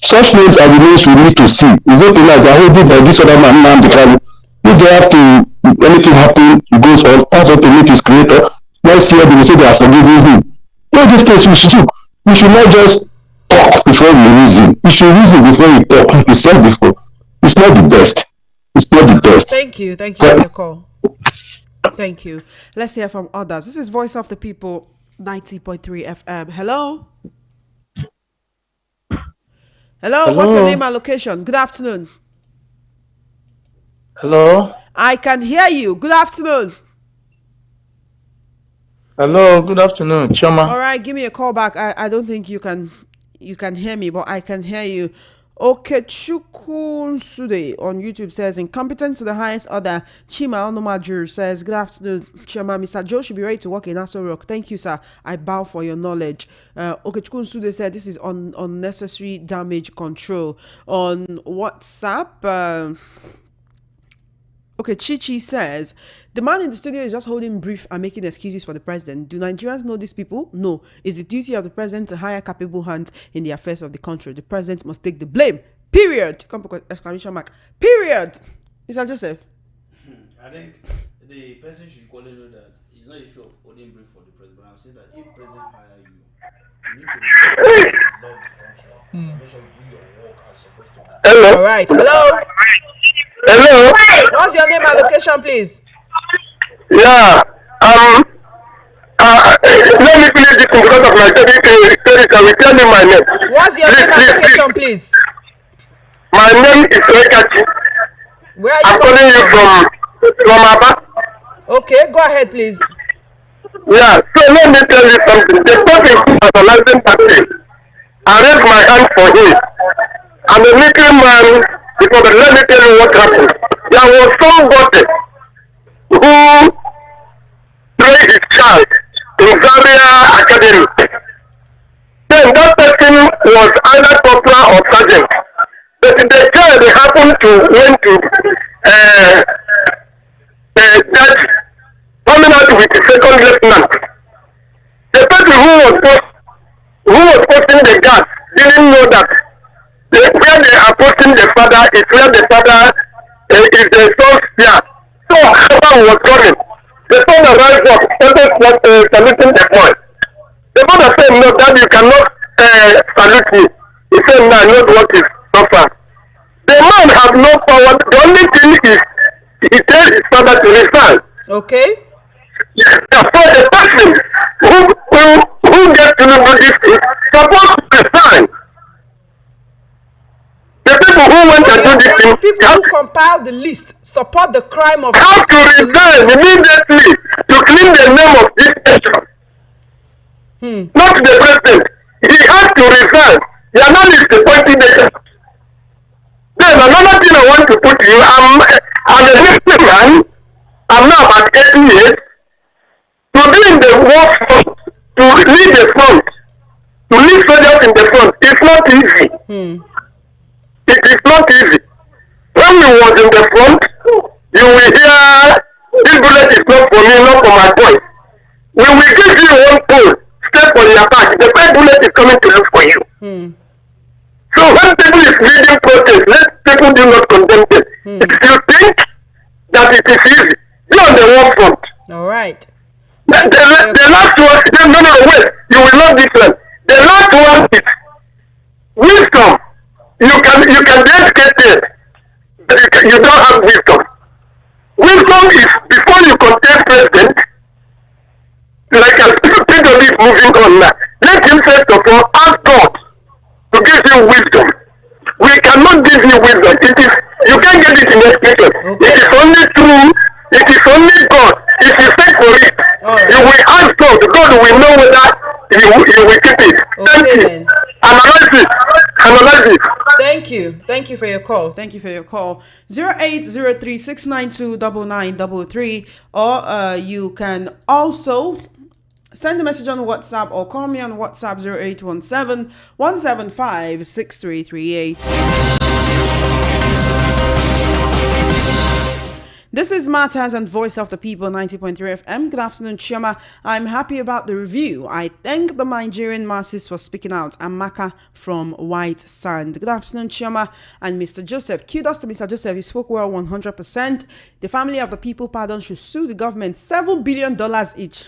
Such names are the names we need to see. It's not like they're holding by this other man now because if they have to, anything happen, he goes on, pass on to meet his creator. Next year they will say they are forgiving him. No, this case we should not just talk before we reason. We should reason before we talk, like you said before. It's not the best. It's not the best. Thank you for your call. Thank you. Let's hear from others. This is Voice of the People, 90.3 FM. Hello? Hello, what's your name and location? Good afternoon. Hello? I can hear you. Good afternoon. Hello, good afternoon, Choma. All right, give me a call back. I don't think you can hear me, but I can hear you. Okechukwu Sude on YouTube says, incompetence to the highest order. Chima Onomajur says, good afternoon, Chima. Mr. Joe should be ready to work in Aso Rock. Thank you, sir. I bow for your knowledge. Okechukwu Sude said, this is unnecessary damage control. On WhatsApp, okay, Chichi says, the man in the studio is just holding brief and making excuses for the president. Do Nigerians know these people? No. It's the duty of the president to hire capable hands in the affairs of the country. The president must take the blame. Period. Exclamation mark. Period. Mr. Joseph. I think the person should call know that it's not an issue of holding brief for the president. I'm saying that if the president hire you, you need to love the country. Make sure you do your work as supposed to. Hello? All right. Hello? Hello? What's your name and location, please? Yeah. Let me finish this because of my territory. I will tell you my name. What's your name and location, please? My name is Rekachi. Where are you I'm calling you from Aba. Okay, go ahead, please. Yeah, so let me tell you something. The person patronizing party, I raised my hand for him. I'm a little man, because let me tell you what happened. There was somebody who trained his child in Zaria Academy. Then that person was either corporal or sergeant. But the child happened to went to judge, coming out with the second lieutenant. The person who was posting the gas didn't know that where they are posting the father is where the father is the son's spear. So father was running. The son arrived up, started saluting the boy. The father said, no, Dad, you cannot salute me. He said, no, I know what is suffer. The man had no power. The only thing is he tells his father to resign. Okay. Therefore, the person who gets to know this is supposed to resign. The people who went to do this thing people who compile the list support the crime of have to resign immediately to clean the name of this nation. Not the president. He has to resign. You are not disappointing the nation. Then another thing I want to put to you, I'm a Muslim man. I'm now about 80 years. To be in the war front, to lead the front, to lead soldiers in the front, it's not easy. It is not easy. When you was in the front, you will hear, this bullet is not for me, not for my boy. We will give you one pole, stay for your back. The first bullet is coming to look for you. So when people is leading protest, let people do not condemn them. If you think that it is easy, be on the war front. All right. The last one, no, wait, you will not this one. The last one is wisdom. You can be educated, but you don't have wisdom. Wisdom is before you contest president, like as people is moving on now. Let him first of all ask God to give you wisdom. We cannot give you wisdom. You can't get it in education. Okay. It is only true. It is only God. If you search for it, you will ask God. God will know whether you will keep it. Okay. Thank you. And Analyze it. Thank you. Thank you for your call. Thank you for your call. 0803-692-9933. Or you can also send a message on WhatsApp or call me on WhatsApp 0817-175-6338. This is Matters and Voice of the People 90.3 FM. Good afternoon, Chioma. I'm happy about the review. I thank the Nigerian masses for speaking out. Amaka from White Sand. Good afternoon, Chioma and Mr. Joseph. Kudos to Mr. Joseph. You spoke well 100%. The family of the people, pardon, should sue the government $7 billion each.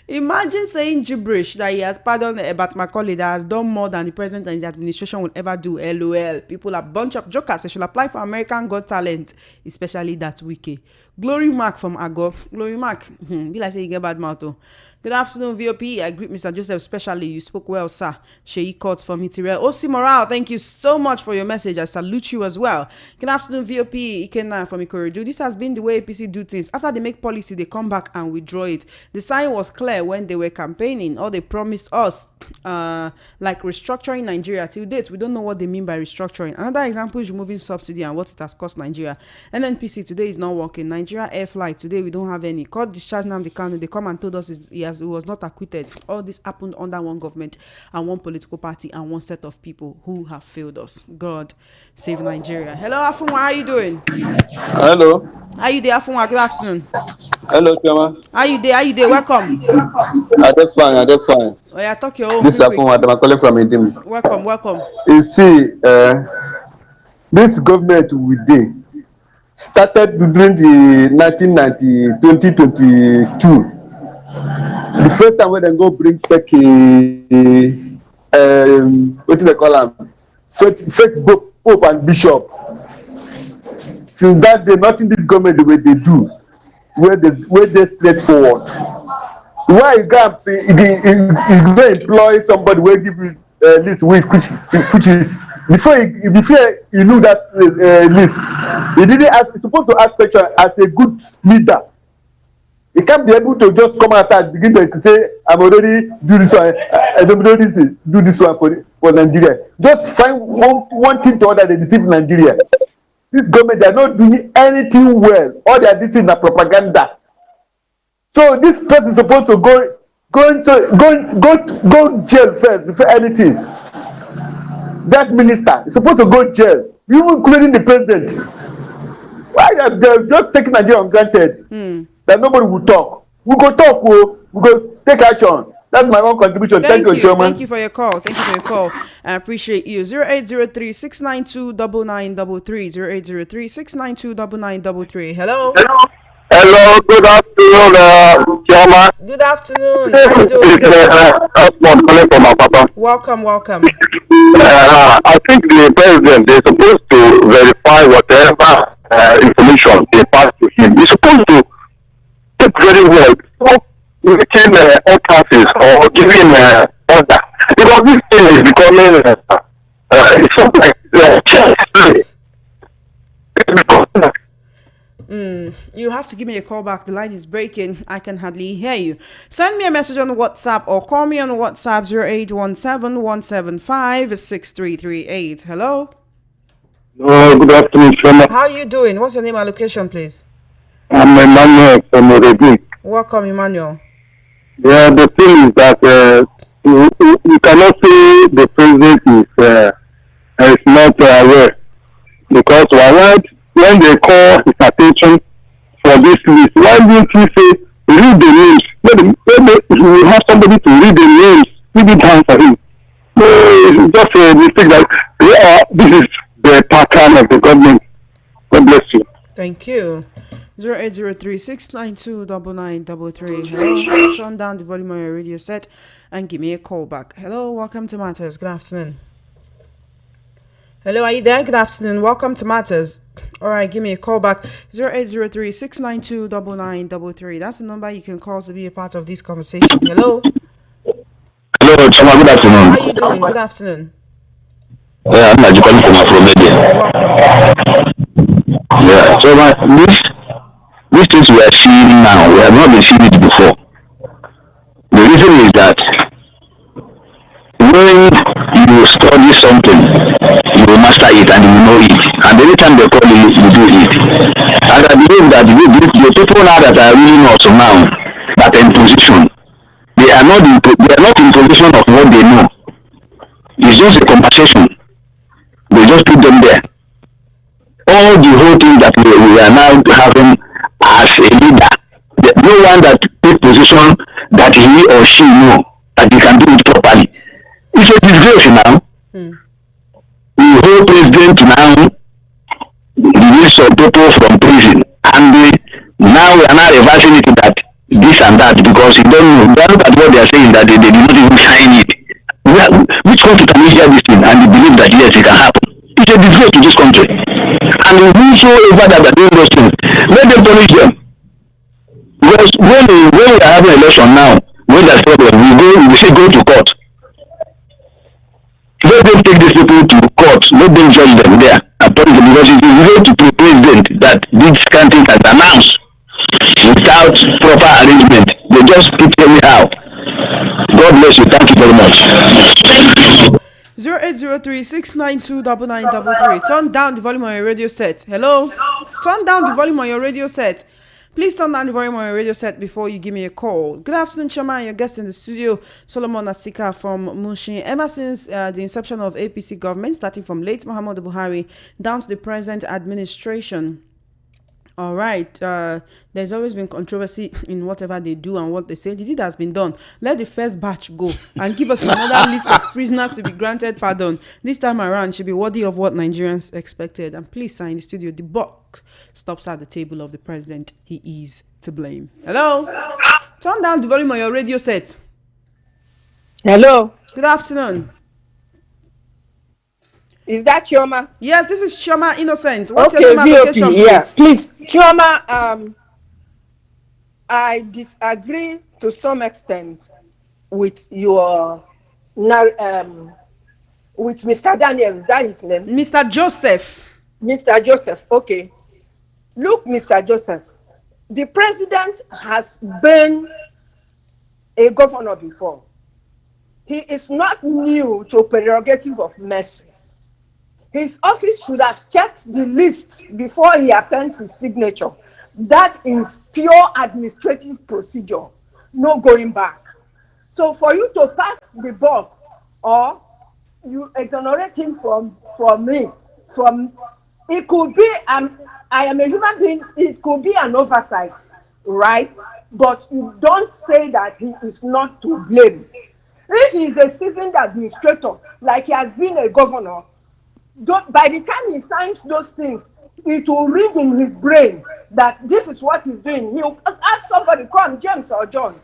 Imagine saying gibberish that he has pardoned about Macaulay that has done more than the president and the administration will ever do. LOL. People are a bunch of jokers. They should apply for American Got Talent, especially that wiki. Glory Mark from Agor. Glory Mark. Be like say you get bad mouth. Oh. Good afternoon, VOP. I greet Mr. Joseph especially. You spoke well, sir. Sheyi Court from Itirel. Osi Morale, thank you so much for your message. I salute you as well. Good afternoon, VOP. Ikena from Ikorodu. This has been the way APC do things. After they make policy, they come back and withdraw it. The sign was clear when they were campaigning. All they promised us, like restructuring Nigeria. Till date, we don't know what they mean by restructuring. Another example is removing subsidy and what it has cost Nigeria. NNPC today is not working. Nigeria Air Flight today we don't have any. Court discharge Nnamdi Kanu. They come and told us he was not acquitted. All this happened under one government and one political party and one set of people who have failed us. God save Nigeria. Hello, Afunwa. How are you doing? Hello. How you there, Afunwa? Good afternoon. Hello, Chioma. How you there? How you there? Welcome. I just fine. Oh yeah, talk your own. This is Afunwa. I'm calling from Indim. Welcome. You see, this government we did started during the 2022. The first time when they go bring back what do they call them? Fake Pope and Bishop. Since that day, nothing this government the way they do, where they straightforward. Why you go employ somebody who give you list which is before you know that list, you didn't ask. You're supposed to ask question as a good leader. You can't be able to just come outside begin to say I'm already do this one. I'm already do this one for Nigeria. Just find one thing to other they deceive Nigeria. This government they are not doing anything well. All they are doing is propaganda. So this person is supposed to go jail first before anything. That minister is supposed to go jail, even including the president. Why they're just taking Nigeria on granted? That nobody will talk. We go talk. We go take action. That's my own contribution. Thank you, Chairman. Thank you for your call. I appreciate you. 0803-692-9933. 0803-692-9933. Hello. Hello, good afternoon, Chioma. Good afternoon. How you doing? Welcome. I think the president is supposed to verify whatever information they pass to him. He's supposed to take very well before making utterances or giving order. Because this thing is becoming it's something like chess play. You have to give me a call back. The line is breaking. I can hardly hear you. Send me a message on WhatsApp or call me on WhatsApp 0817-175-6338. Hello. Good afternoon, Shoma. How are you doing? What's your name and location, please? I'm Emmanuel from Oregon. Welcome, Emmanuel. Yeah, the thing is that you cannot say the president is not aware, because when they call his attention for this list, why didn't he say read the names? Maybe he will have somebody to read the names, read it down for him. No, it's just a mistake that this is the pattern of the government. God bless you. Thank you. 0803-692-9933. Hello. Turn down the volume on your radio set and give me a call back. Hello, welcome to Matters. Good afternoon. Hello, are you there? Good afternoon. Welcome to Matters. All right, give me a call back. 0803-692-9933. That's the number you can call to be a part of this conversation. Hello. Hello, Chama. Good afternoon. How are you doing? Good afternoon. Yeah, I'm calling from Afro-Media. Welcome. Yeah, so these things we are seeing now, we have not been seeing it before. The reason is that study something, you will master it and you will know it. And anytime they call you, you do it. And I believe that the people now that are really also now, that are in position, they are not in position of what they know. It's just a conversation. They just put them there. All the whole thing that we are now having as a leader, no one that take position that he or she know that he can do it properly. It's a disgrace now. The whole president now release some people from prison, and now we are now reversing it to that this and that because you don't know. They look at what they are saying that they did not even sign it. Which country can we hear this thing and they believe that yes, it can happen? It's a disgrace to this country. And whosoever that are doing those things, let them punish them. Because when we are having election now, when there's problem, we say go to court. Let them take these people to court. Let them judge them there. Because it is going to the president that this country has announced without proper arrangement. They just put anyhow. God bless you. Thank you very much. 0803-692-9933. Turn down the volume on your radio set. Hello? Turn down the volume on your radio set. Please turn down the volume on your radio set before you give me a call. Good afternoon, Chairman. Your guest in the studio, Solomon Asika from Mushin. Ever since the inception of APC government, starting from late Muhammadu Buhari down to the present administration. All right. There's always been controversy in whatever they do and what they say. The deed has been done. Let the first batch go and give us another list of prisoners to be granted pardon. This time around should be worthy of what Nigerians expected. And please sign the studio. The buck stops at the table of the president. He is to blame. Hello? Turn down the volume on your radio set. Hello. Good afternoon. Is that Chioma? Yes, this is Chioma Innocent. What's okay, your name VOP, application, yeah. Please, Chioma, I disagree to some extent with your with Mr. Daniel. Is that his name? Mr. Joseph. Mr. Joseph, okay. Look, Mr. Joseph, the president has been a governor before. He is not new to prerogative of mercy. His office should have checked the list before he appends his signature. That is pure administrative procedure, no going back. So for you to pass the buck or you exonerate him from it could be, I am a human being, it could be an oversight, right? But you don't say that he is not to blame. If he is a seasoned administrator, like he has been a governor, by the time he signs those things, it will ring in his brain that this is what he's doing. He'll ask somebody, come, James or John,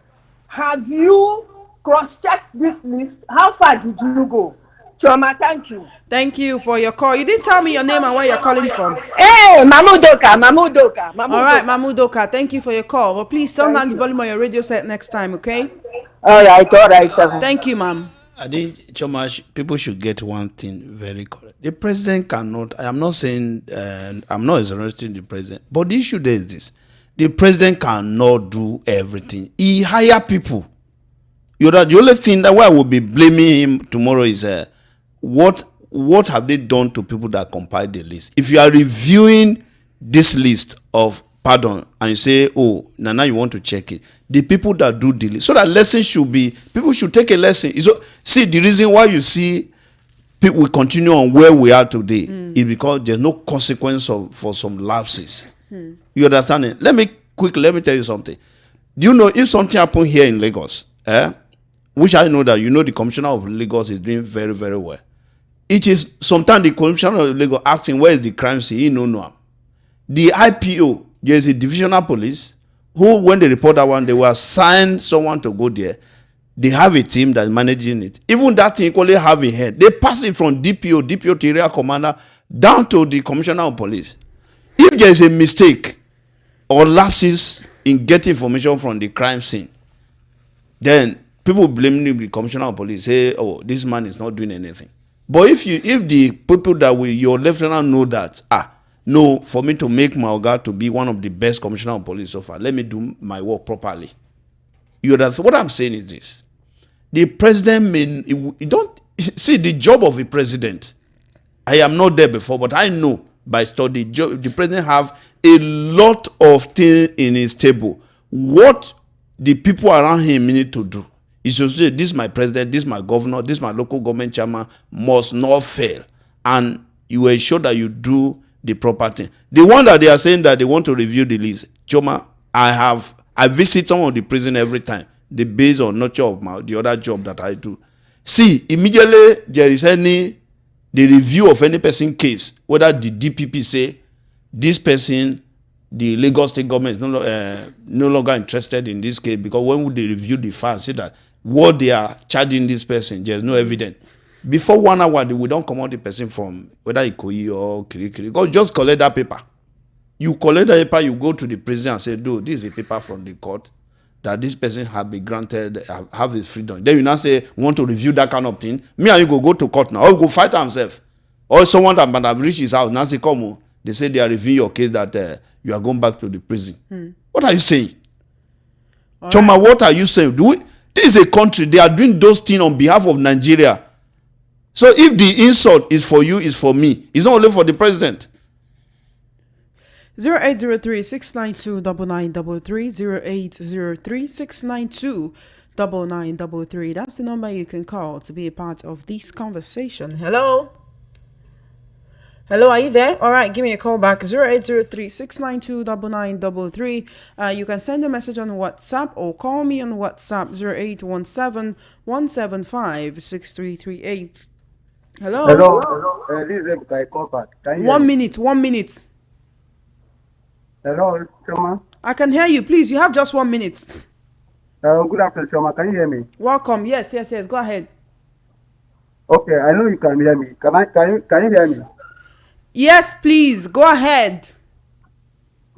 have you cross-checked this list? How far did you go? Choma, thank you. Thank you for your call. You didn't tell me your name and where you're calling from. Hey, Mamudoka. All right, Mamudoka, thank you for your call. But please turn down the volume on your radio set next time, okay? All right. Thank you, ma'am. I think, Choma, people should get one thing very correct. The president cannot, I am not saying, I'm not exonerating the president, but the issue there is this. The president cannot do everything. He hire people. The only thing that why I will be blaming him tomorrow is what have they done to people that compiled the list? If you are reviewing this list of pardon and you say, oh, now you want to check it, the people that do the list, so that lesson should be, people should take a lesson. See, the reason why you see people will continue on where we are today is because there's no consequence for some lapses. You understand it? Let me tell you something. Do you know if something happened here in Lagos, which I know that you know the commissioner of Lagos is doing very, very well. It is sometimes the commissioner of Lagos asking where is the crime scene, he no. The IPO, there is a divisional police who, when they report that one, they will assign someone to go there. They have a team that's managing it. Even that thing equally have a head. They pass it from DPO to area commander, down to the commissioner of police. If there is a mistake or lapses in getting information from the crime scene, then people blaming the commissioner of police, say, oh, this man is not doing anything. But if the people that your lieutenant know that, no, for me to make my Oga to be one of the best commissioner of police so far, let me do my work properly. You understand? What I'm saying is this. The president See, the job of a president, I am not there before, but I know by study, the president have a lot of things in his table. What the people around him need to do is to say, this is my president, this is my governor, this is my local government chairman, must not fail. And you ensure that you do the proper thing. The one that they are saying that they want to review the list, Choma, I visit some of the prison every time. The base or nurture of the other job that I do. See, immediately there is the review of any person case, whether the DPP say this person, the Lagos state government is no longer interested in this case, because when they review the file, say that what they are charging this person, there's no evidence. Before 1 hour, we don't come out the person from whether Ikoyi or Kirikiri. Go just collect that paper. You collect the paper, you go to the prison and say, "Do this is a paper from the court that this person has been granted, have his freedom." Then you now say, "Want to review that kind of thing?" Me and you go to court now, or you go fight himself, or someone that might have reached his house now say, "Come, they say they are reviewing your case that you are going back to the prison." What are you saying, Choma? What are you saying? This is a country, they are doing those things on behalf of Nigeria. So if the insult is for you, it's for me. It's not only for the president. 0803-692-9933, 0803-692-9933. That's the number you can call to be a part of this conversation. Hello? Hello, are you there? All right, give me a call back, 0803-692-9933. You can send a message on WhatsApp or call me on WhatsApp, 0817-175-6338. Hello? Hello. This is I call back. Can you hear me? 1 minute. Hello, Choma. I can hear you. Please, you have just 1 minute. Good afternoon, Choma. Can you hear me? Welcome. Yes. Go ahead. Okay, I know you can hear me. Can you hear me? Yes, please. Go ahead.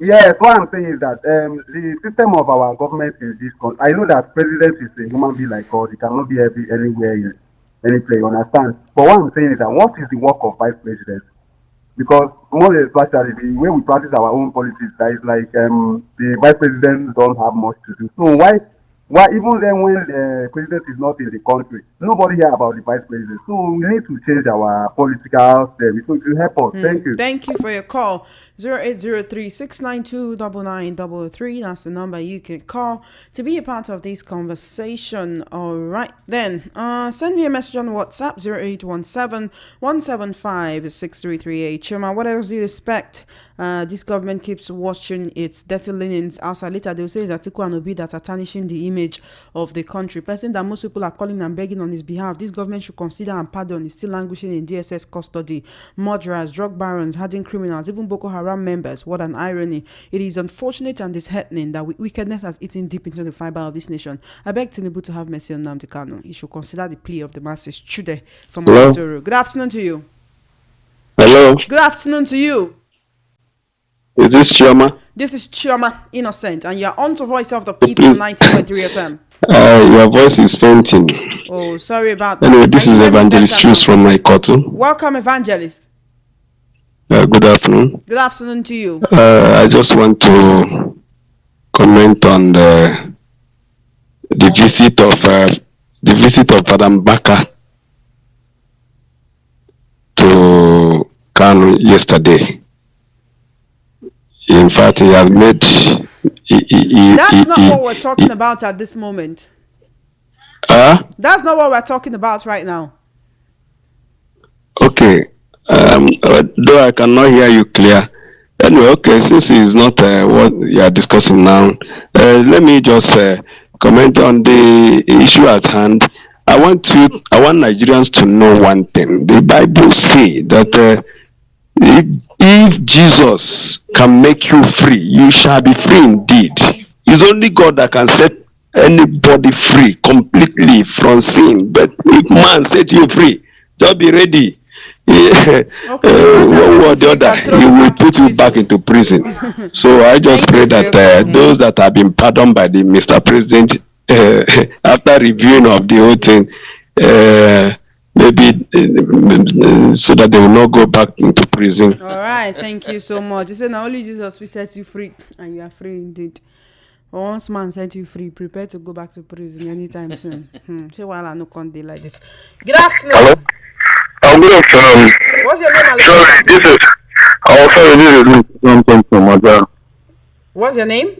Yes, what I'm saying is that the system of our government in this country, I know that president is a human being like God. He cannot be anywhere in any place, you understand? But what I'm saying is that what is the work of vice president? Because more especially the way we practice our own politics, that is like the vice president don't have much to do. So why even then when the president is not in the country, nobody hear about the vice president. So we need to change our political system. So it will help us. Thank you. Thank you for your call. 0803-692-9933. That's the number you can call to be a part of this conversation. All right, then. Send me a message on WhatsApp, 0817-175-6338. Choma, what else do you expect? This government keeps watching its dirty linens outside. Later, they'll say that Atiku and Obi that are tarnishing the image of the country. Person that most people are calling and begging on his behalf. This government should consider and pardon. Is still languishing in DSS custody. Murderers, drug barons, hardened criminals, even Boko Haram members. What an irony. It is unfortunate and disheartening that wickedness has eaten deep into the fiber of this nation. I beg Tinubu to have mercy on Nnamdi Kanu. He should consider the plea of the masses. Chude from Otoro. Good afternoon to you. Hello. Good afternoon to you. Is this Chioma? This is Chioma Innocent, and you're on to Voice of the People 90.3 FM. Your voice is fainting. Oh, sorry about that. Anyway, this is Evangelist Choose from my cotton. Welcome, Evangelist. Good afternoon. Good afternoon to you. I just want to comment on the visit of Madam Baka to Kanu yesterday. In fact, he has made. That's not what we're talking about at this moment. That's not what we're talking about right now. Okay. Though I cannot hear you clear. Anyway, okay, since it's not what you are discussing now, let me just comment on the issue at hand. I want Nigerians to know one thing. The Bible says that if Jesus can make you free, you shall be free indeed. It's only God that can set anybody free completely from sin. But if man set you free, just be ready. One or the other, he will put you back into prison. So I just pray that those that have been pardoned by the Mr. President after reviewing of the whole thing, maybe so that they will not go back into prison. All right, thank you so much. You said now only Jesus will set you free, and you are free indeed. Once man set you free, prepare to go back to prison anytime soon. Say while I no con dey like this. Good Hello? afternoon. Good afternoon. What's your name, Alex? Sorry, this is something from Aja. What's your name?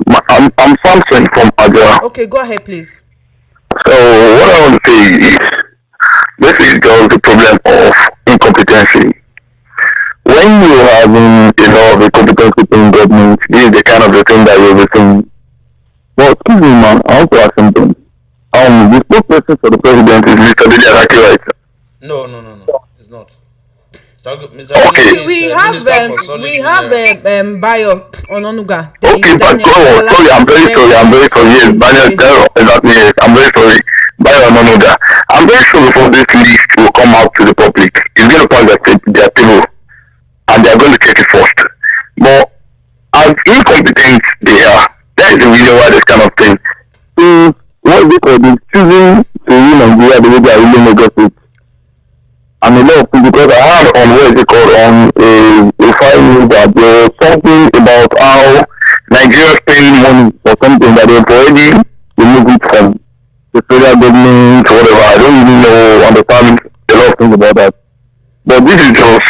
I'm Samson from Aja. Okay, go ahead, please. So what I want to say is, this is just the problem of incompetency. When you are having a lot of incompetency in government, this is the kind of the thing that you'll be saying. Well, excuse me, man, I want to ask something. The spokesperson for the president is Mr. Didi Araki, right? No, it's not. Mr. Okay. We have Bayo Ononuga. Okay, but sorry, I'm very sorry. Yes, Daniel Terror, exactly. Yes, I'm very sorry. Bayo Ononuga. I'm very sure before this list will come out to the public, it's going to pass their table, and they are going to check it first. But as incompetent they are, that is the reason why this kind of thing. What is it called? Choosing to rule Nigeria the way they are ruling Lagos State. And a lot of people, because I heard on what is it called, on a file news that there was something about how Nigeria spend money for something that they've already removed it from the federal government or whatever. I don't really understand a lot of things about that. But this is just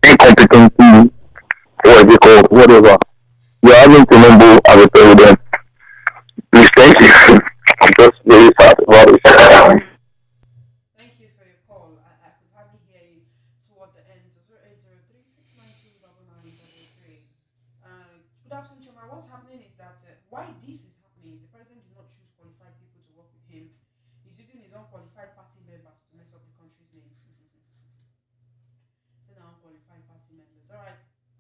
incompetency, what is it called, whatever. We are having Tinubu as a president. Please, thank you. I'm just very sad about it. Thank you for your call. I could hardly hear you toward the end. 0803-692-9933. Good afternoon, Choma. What's happening is that why this is happening is the president did not choose qualified people to work with him. He's using his own qualified party members to mess up the country's name. So now unqualified party members. All right.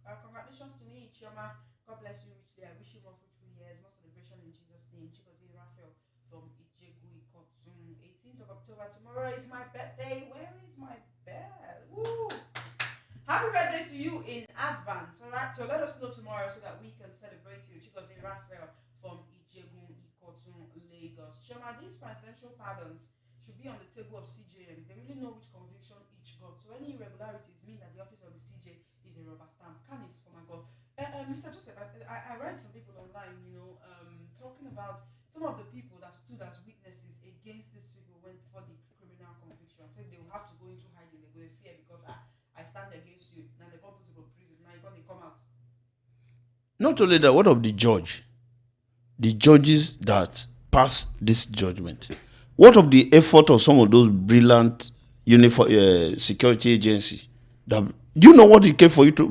Congratulations to me, Chioma. God bless you richly. I wish you more fruitful years, more celebration in Jesus' name. Chigozie Raphael from Ijegu Ikotun. 18th of October. Tomorrow is my birthday. Where is my bell? Woo! Happy birthday to you in advance. All right. So let us know tomorrow so that we can celebrate you. Chigozie Raphael from Ijegu Ikotun, Lagos. Chioma, these presidential pardons should be on the table of CJM. They really know which conviction each got. So any irregularities mean that the office of the CJ is a rubber stamp. Canis for my God. Mr. Joseph, I read some people online, talking about some of the people that stood as witnesses against these people went before the criminal conviction. Said they will have to go into hiding. They will fear because I stand against you. Now they come to go prison. Now you're going to come out. Not only that, what of the judge? The judges that pass this judgment. What of the effort of some of those brilliant security agencies? Do you know what it came for you to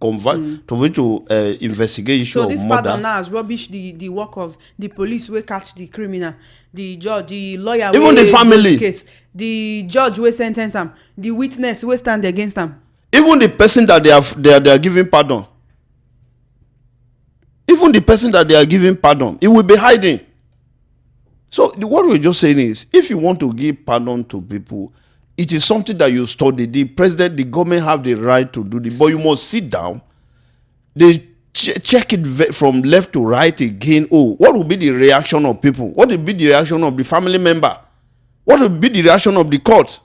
convert to investigate issue of murder? So this pardon now has rubbish the work of the police will catch the criminal, the judge, the lawyer, even the family, case, the judge will sentence them, the witness will stand against them, even the person that they are giving pardon. Even the person that they are giving pardon, it will be hiding. So what we're just saying is, if you want to give pardon to people, it is something that you study. The president, the government have the right to do it, but you must sit down. They check it from left to right again. Oh, what will be the reaction of people? What will be the reaction of the family member? What will be the reaction of the court?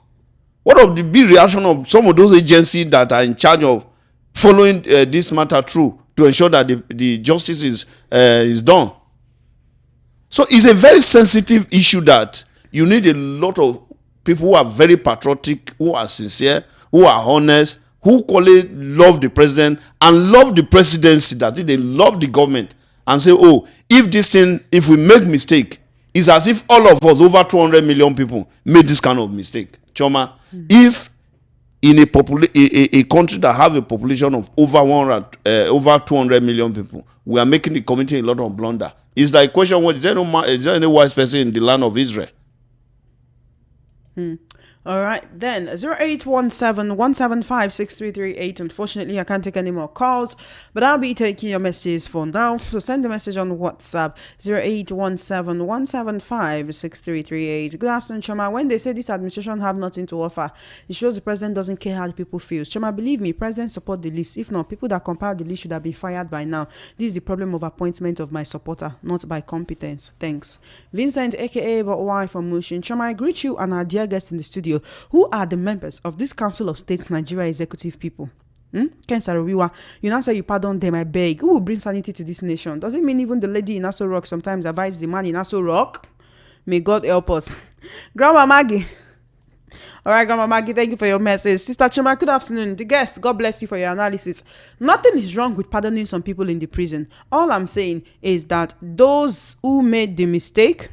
What will be the reaction of some of those agencies that are in charge of following this matter through to ensure that the justice is done? So it's a very sensitive issue that you need a lot of people who are very patriotic, who are sincere, who are honest, who love the president and love the presidency, that they love the government and say, oh, if we make mistake, it's as if all of us, over 200 million people, made this kind of mistake. Choma, if in a country that have a population of over 200 million people, we are making the community a lot of blunder. It's like question: is there any wise person in the land of Israel? All right, then 0817-175-6338. Unfortunately, I can't take any more calls, but I'll be taking your messages for now. So send a message on WhatsApp 0817-175-6338. Good afternoon, Choma. When they say this administration have nothing to offer, it shows the president doesn't care how the people feel. Choma, believe me, president support the list. If not, people that compiled the list should have been fired by now. This is the problem of appointment of my supporter, not by competence. Thanks. Vincent, aka But Why from Mushin. Choma, I greet you and our dear guests in the studio. Who are the members of this Council of States Nigeria executive people? Ken Saro-Wiwa, you now say you pardon them, I beg. Who will bring sanity to this nation? Does it mean even the lady in Aso Rock sometimes advise the man in Aso Rock? May God help us. Grandma Maggie. All right, Grandma Maggie, thank you for your message. Sister Chima, good afternoon. The guest, God bless you for your analysis. Nothing is wrong with pardoning some people in the prison. All I'm saying is that those who made the mistake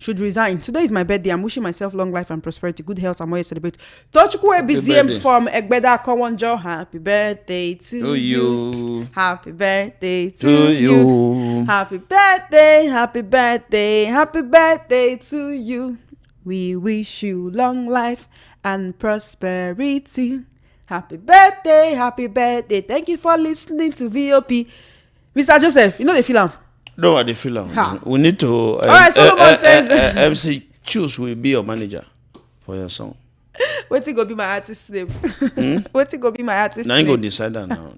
should resign. Today is my birthday. I'm wishing myself long life and prosperity, good health, and more celebrate. Tochukwu BZM from Egbeda Kowonjo. Happy birthday to you. Happy birthday to you. Happy birthday, happy birthday, happy birthday to you. We wish you long life and prosperity. Happy birthday, happy birthday. Thank you for listening to VOP. Mr. Joseph, you know the film? No, I feel we need to. All right, Solomon says MC Choose will be your manager for your song. Wetin go be my artist name? Wetin go be my artist name? Now you go decide that now.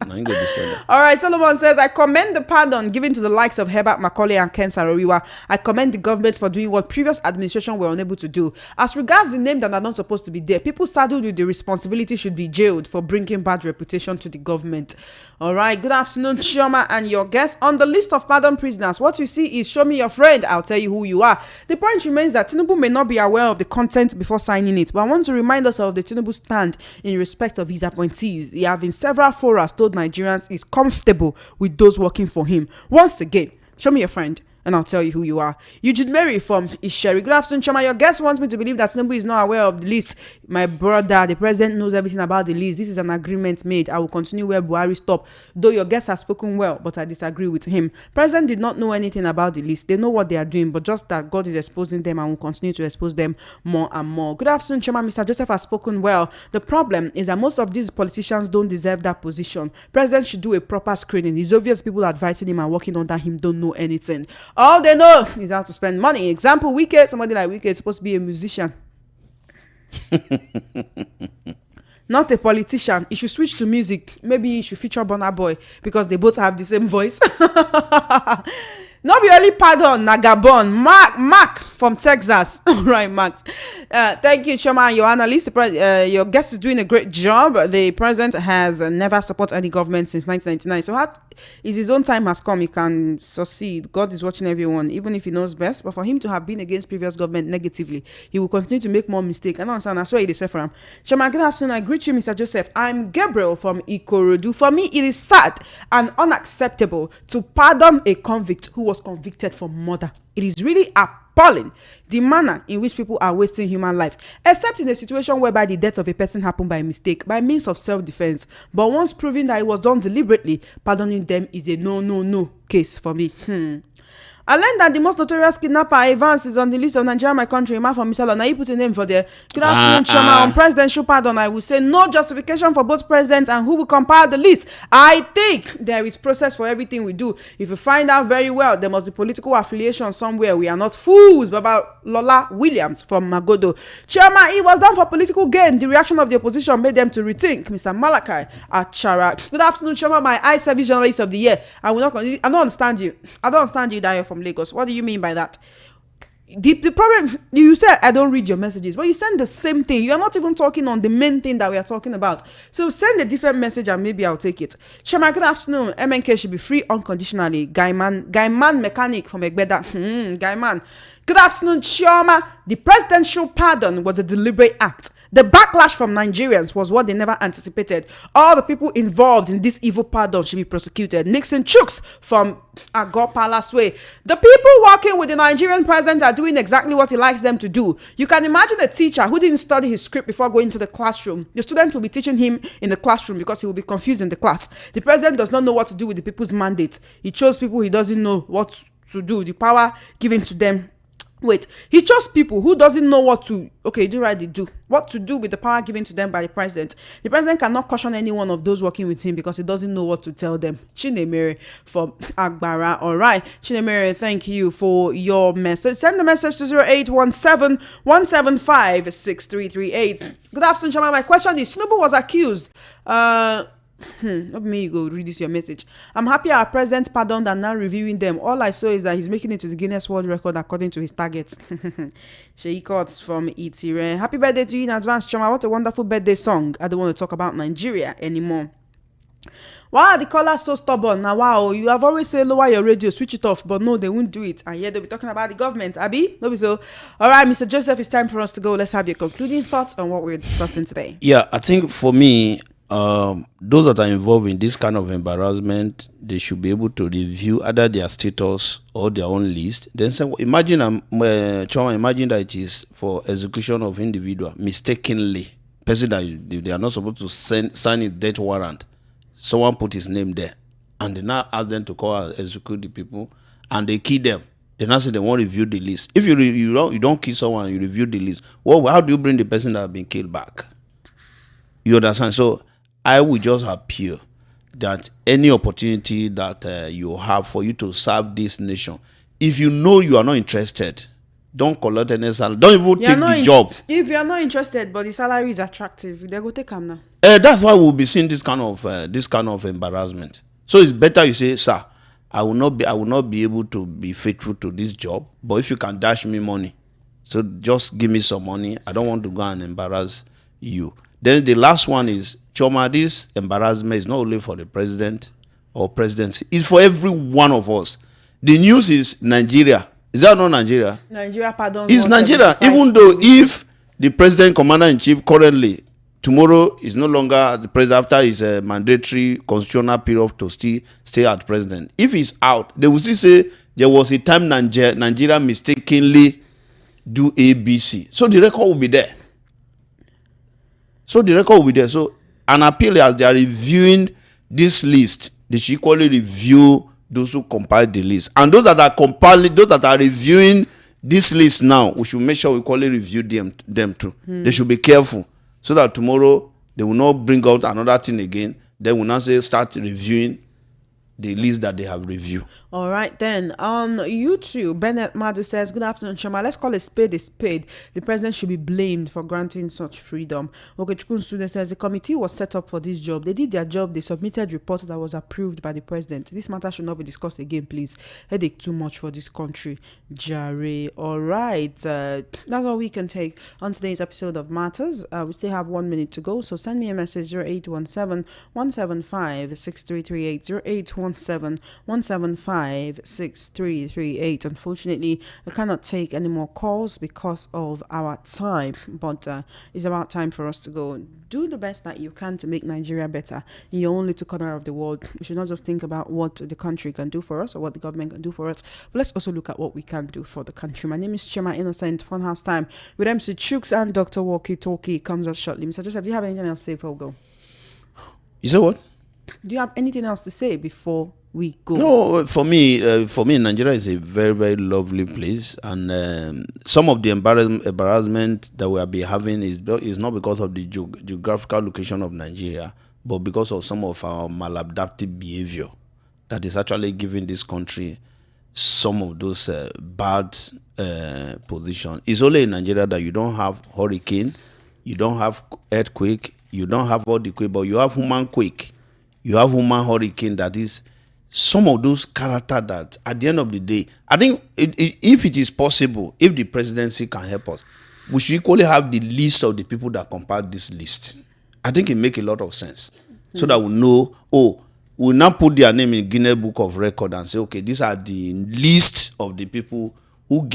All right, Solomon says, I commend the pardon given to the likes of Herbert Macaulay and Ken Saro-Wiwa. I commend the government for doing what previous administration were unable to do. As regards the name that are not supposed to be there, people saddled with the responsibility should be jailed for bringing bad reputation to the government. All right, good afternoon, Chioma and your guests. On the list of pardon prisoners, what you see is show me your friend, I'll tell you who you are. The point remains that Tinubu may not be aware of the content before signing it, but I want to remind us of the Tinubu stand in respect of his appointees. He have in several forums told Nigerians he's comfortable with those working for him. Once again, show me your friend and I'll tell you who you are. Eugene Mary from Isheri. Good afternoon, Chama. Your guest wants me to believe that Tinubu is not aware of the list. My brother, the president knows everything about the list. This is an agreement made. I will continue where Buhari stopped. Though your guest has spoken well, but I disagree with him. President did not know anything about the list. They know what they are doing, but just that God is exposing them and will continue to expose them more and more. Good afternoon, Chama. Mr. Joseph has spoken well. The problem is that most of these politicians don't deserve that position. President should do a proper screening. It's obvious people advising him and working under him don't know anything. All they know is how to spend money. Example, Wike, somebody like Wike is supposed to be a musician. Not a politician. He should switch to music. Maybe he should feature Burna Boy because they both have the same voice. Not be only pardon, Nagabon. Mark from Texas. All right, Max. Thank you, Choma, and your analyst. Your guest is doing a great job. The president has never supported any government since 1999. So is his own time has come, he can succeed. God is watching everyone, even if he knows best. But for him to have been against previous government negatively, he will continue to make more mistakes. I don't understand. I swear it is fair for him. Choma, good afternoon. I greet you, Mr. Joseph. I'm Gabriel from Ikorodu. For me, it is sad and unacceptable to pardon a convict who was convicted for murder. It is really appalling the manner in which people are wasting human life, except in a situation whereby the death of a person happened by mistake, by means of self-defense. But once proven that it was done deliberately, pardoning them is a no case for me. I learned that the most notorious kidnapper, Evans, is on the list of Nigeria, my country. Man from Misala. Now you put a name for there. Good afternoon, Chama. On presidential pardon, I will say no justification for both presidents and who will compile the list. I think there is process for everything we do. If you find out very well, there must be political affiliation somewhere. We are not fools. Baba Lola Williams from Magodo. Chama, it was done for political gain. The reaction of the opposition made them to rethink. Mr. Malachi Achara. Good afternoon, Chama, my eye service journalist of the year. I will not. I don't understand you. That you're from Lagos. What do you mean by that? The problem, you said I don't read your messages, but you send the same thing. You are not even talking on the main thing that we are talking about. So send a different message and maybe I'll take it. Shema, good afternoon. MNK should be free unconditionally. Guy man mechanic from Egbeda. Guy man. Good afternoon, Chioma. The presidential pardon was a deliberate act. The backlash from Nigerians was what they never anticipated. All the people involved in this evil pardon should be prosecuted. Nixon Chooks from Agor Palace Way. The people working with the Nigerian president are doing exactly what he likes them to do. You can imagine a teacher who didn't study his script before going to the classroom. The student will be teaching him in the classroom because he will be confused in the class. The president does not know what to do with the people's mandate. He chose people he doesn't know what to do. The power given to them. He chose people who doesn't know what to what to do with the power given to them by the president. The president cannot caution any one of those working with him because he doesn't know what to tell them. Chinemere from Agbara. All right, Chinemere, thank you for your message. Send the message to 0817-175-6338. Good afternoon, Chama. My question is, Tinubu was accused Not me, you go read this your message. I'm happy our president pardoned and now reviewing them. All I saw is that he's making it to the Guinness World Record according to his targets. Sheikot from Itire. Happy birthday to you in advance, Choma. What a wonderful birthday song. I don't want to talk about Nigeria anymore. Why are the callers so stubborn? Now, wow, you have always said lower your radio, switch it off, but no, they won't do it. And here they'll be talking about the government, Abby. No be so. All right, Mr. Joseph, it's time for us to go. Let's have your concluding thoughts on what we're discussing today. Yeah, I think for me, those that are involved in this kind of embarrassment, they should be able to review either their status or their own list. Then say, imagine that it is for execution of individual mistakenly. Person that they are not supposed to sign his death warrant. Someone put his name there, and they now ask them to call and execute the people, and they kill them. They now say they won't review the list. If you don't kill someone, you review the list. Well, how do you bring the person that has been killed back? You understand? So I would just appeal that any opportunity that you have for you to serve this nation, if you know you are not interested, don't collect any salary. Don't even take the job. If you are not interested, but the salary is attractive, they go take them now. That's why we'll be seeing this kind of embarrassment. So it's better you say, sir, I will not be able to be faithful to this job, but if you can dash me money, so just give me some money. I don't want to go and embarrass you. Then the last one is, Choma, this embarrassment is not only for the president or presidency, it's for every one of us. The news is Nigeria. Is that not Nigeria? Nigeria, pardon. It's Nigeria. Even though if the president, commander-in-chief currently, tomorrow is no longer the president after his mandatory constitutional period to still stay at president. If he's out, they will still say there was a time Nigeria mistakenly do ABC. So the record will be there. So an appeal as they are reviewing this list, they should equally review those who compiled the list. And those that are reviewing this list now, we should make sure we equally review them too. They should be careful, so that tomorrow they will not bring out another thing again. They will not say start reviewing the list that they have reviewed. All right, then. On YouTube, Bennett Madu says, good afternoon, Chama. Let's call a spade a spade. The president should be blamed for granting such freedom. Okechukun student says, the committee was set up for this job. They did their job. They submitted report that was approved by the president. This matter should not be discussed again, please. Headache too much for this country. Jare. All right. That's all we can take on today's episode of Matters. We still have 1 minute to go, so send me a message, 0817-175-6338, 0817-175-6338. Unfortunately, I cannot take any more calls because of our time, but it's about time for us to go. Do the best that you can to make Nigeria better in your own little corner of the world. We should not just think about what the country can do for us or what the government can do for us, but let's also look at what we can do for the country. My name is Chema Innocent. Funhouse Time with MC Chooks and Dr. Walkie Talkie comes up shortly. Mr. Joseph, do you have anything else to say before we go? You say what? Do you have anything else to say before we go? No, for me, Nigeria is a very, very lovely place, and some of the embarrassment that we have been having is not because of the geographical location of Nigeria, but because of some of our maladaptive behavior that is actually giving this country some of those bad positions. It's only in Nigeria that you don't have hurricane, you don't have earthquake, you don't have all the quake, but you have human quake. You have human hurricane. That is some of those characters that at the end of the day, I think if it is possible, if the presidency can help us, we should equally have the list of the people that compiled this list. I think it makes a lot of sense. So that we know, we'll now put their name in Guinness Book of Record and say, okay, these are the list of the people who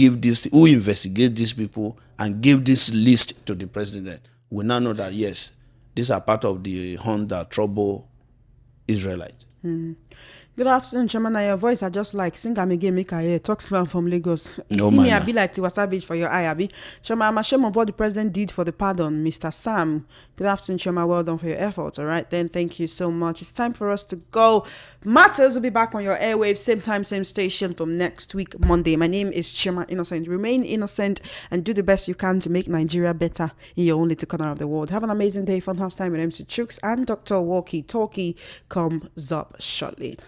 investigate these people and give this list to the president. We now know that, yes, these are part of the hunt that trouble Israelites. Good afternoon, Chairman. Your voice are just like sing am again, make I hear. Talk man from Lagos. No, See me, man. I be like Tiwa Savage for your eye, Abi. Chairman, I'm ashamed of what the president did for the pardon, Mr. Sam. Good afternoon, Chairman. Well done for your efforts. All right, then. Thank you so much. It's time for us to go. Matters will be back on your airwaves, same time, same station from next week, Monday. My name is Chema Innocent. Remain innocent and do the best you can to make Nigeria better in your own little corner of the world. Have an amazing day. Funhouse Time with MC Chooks and Dr. Walkie Talkie comes up shortly.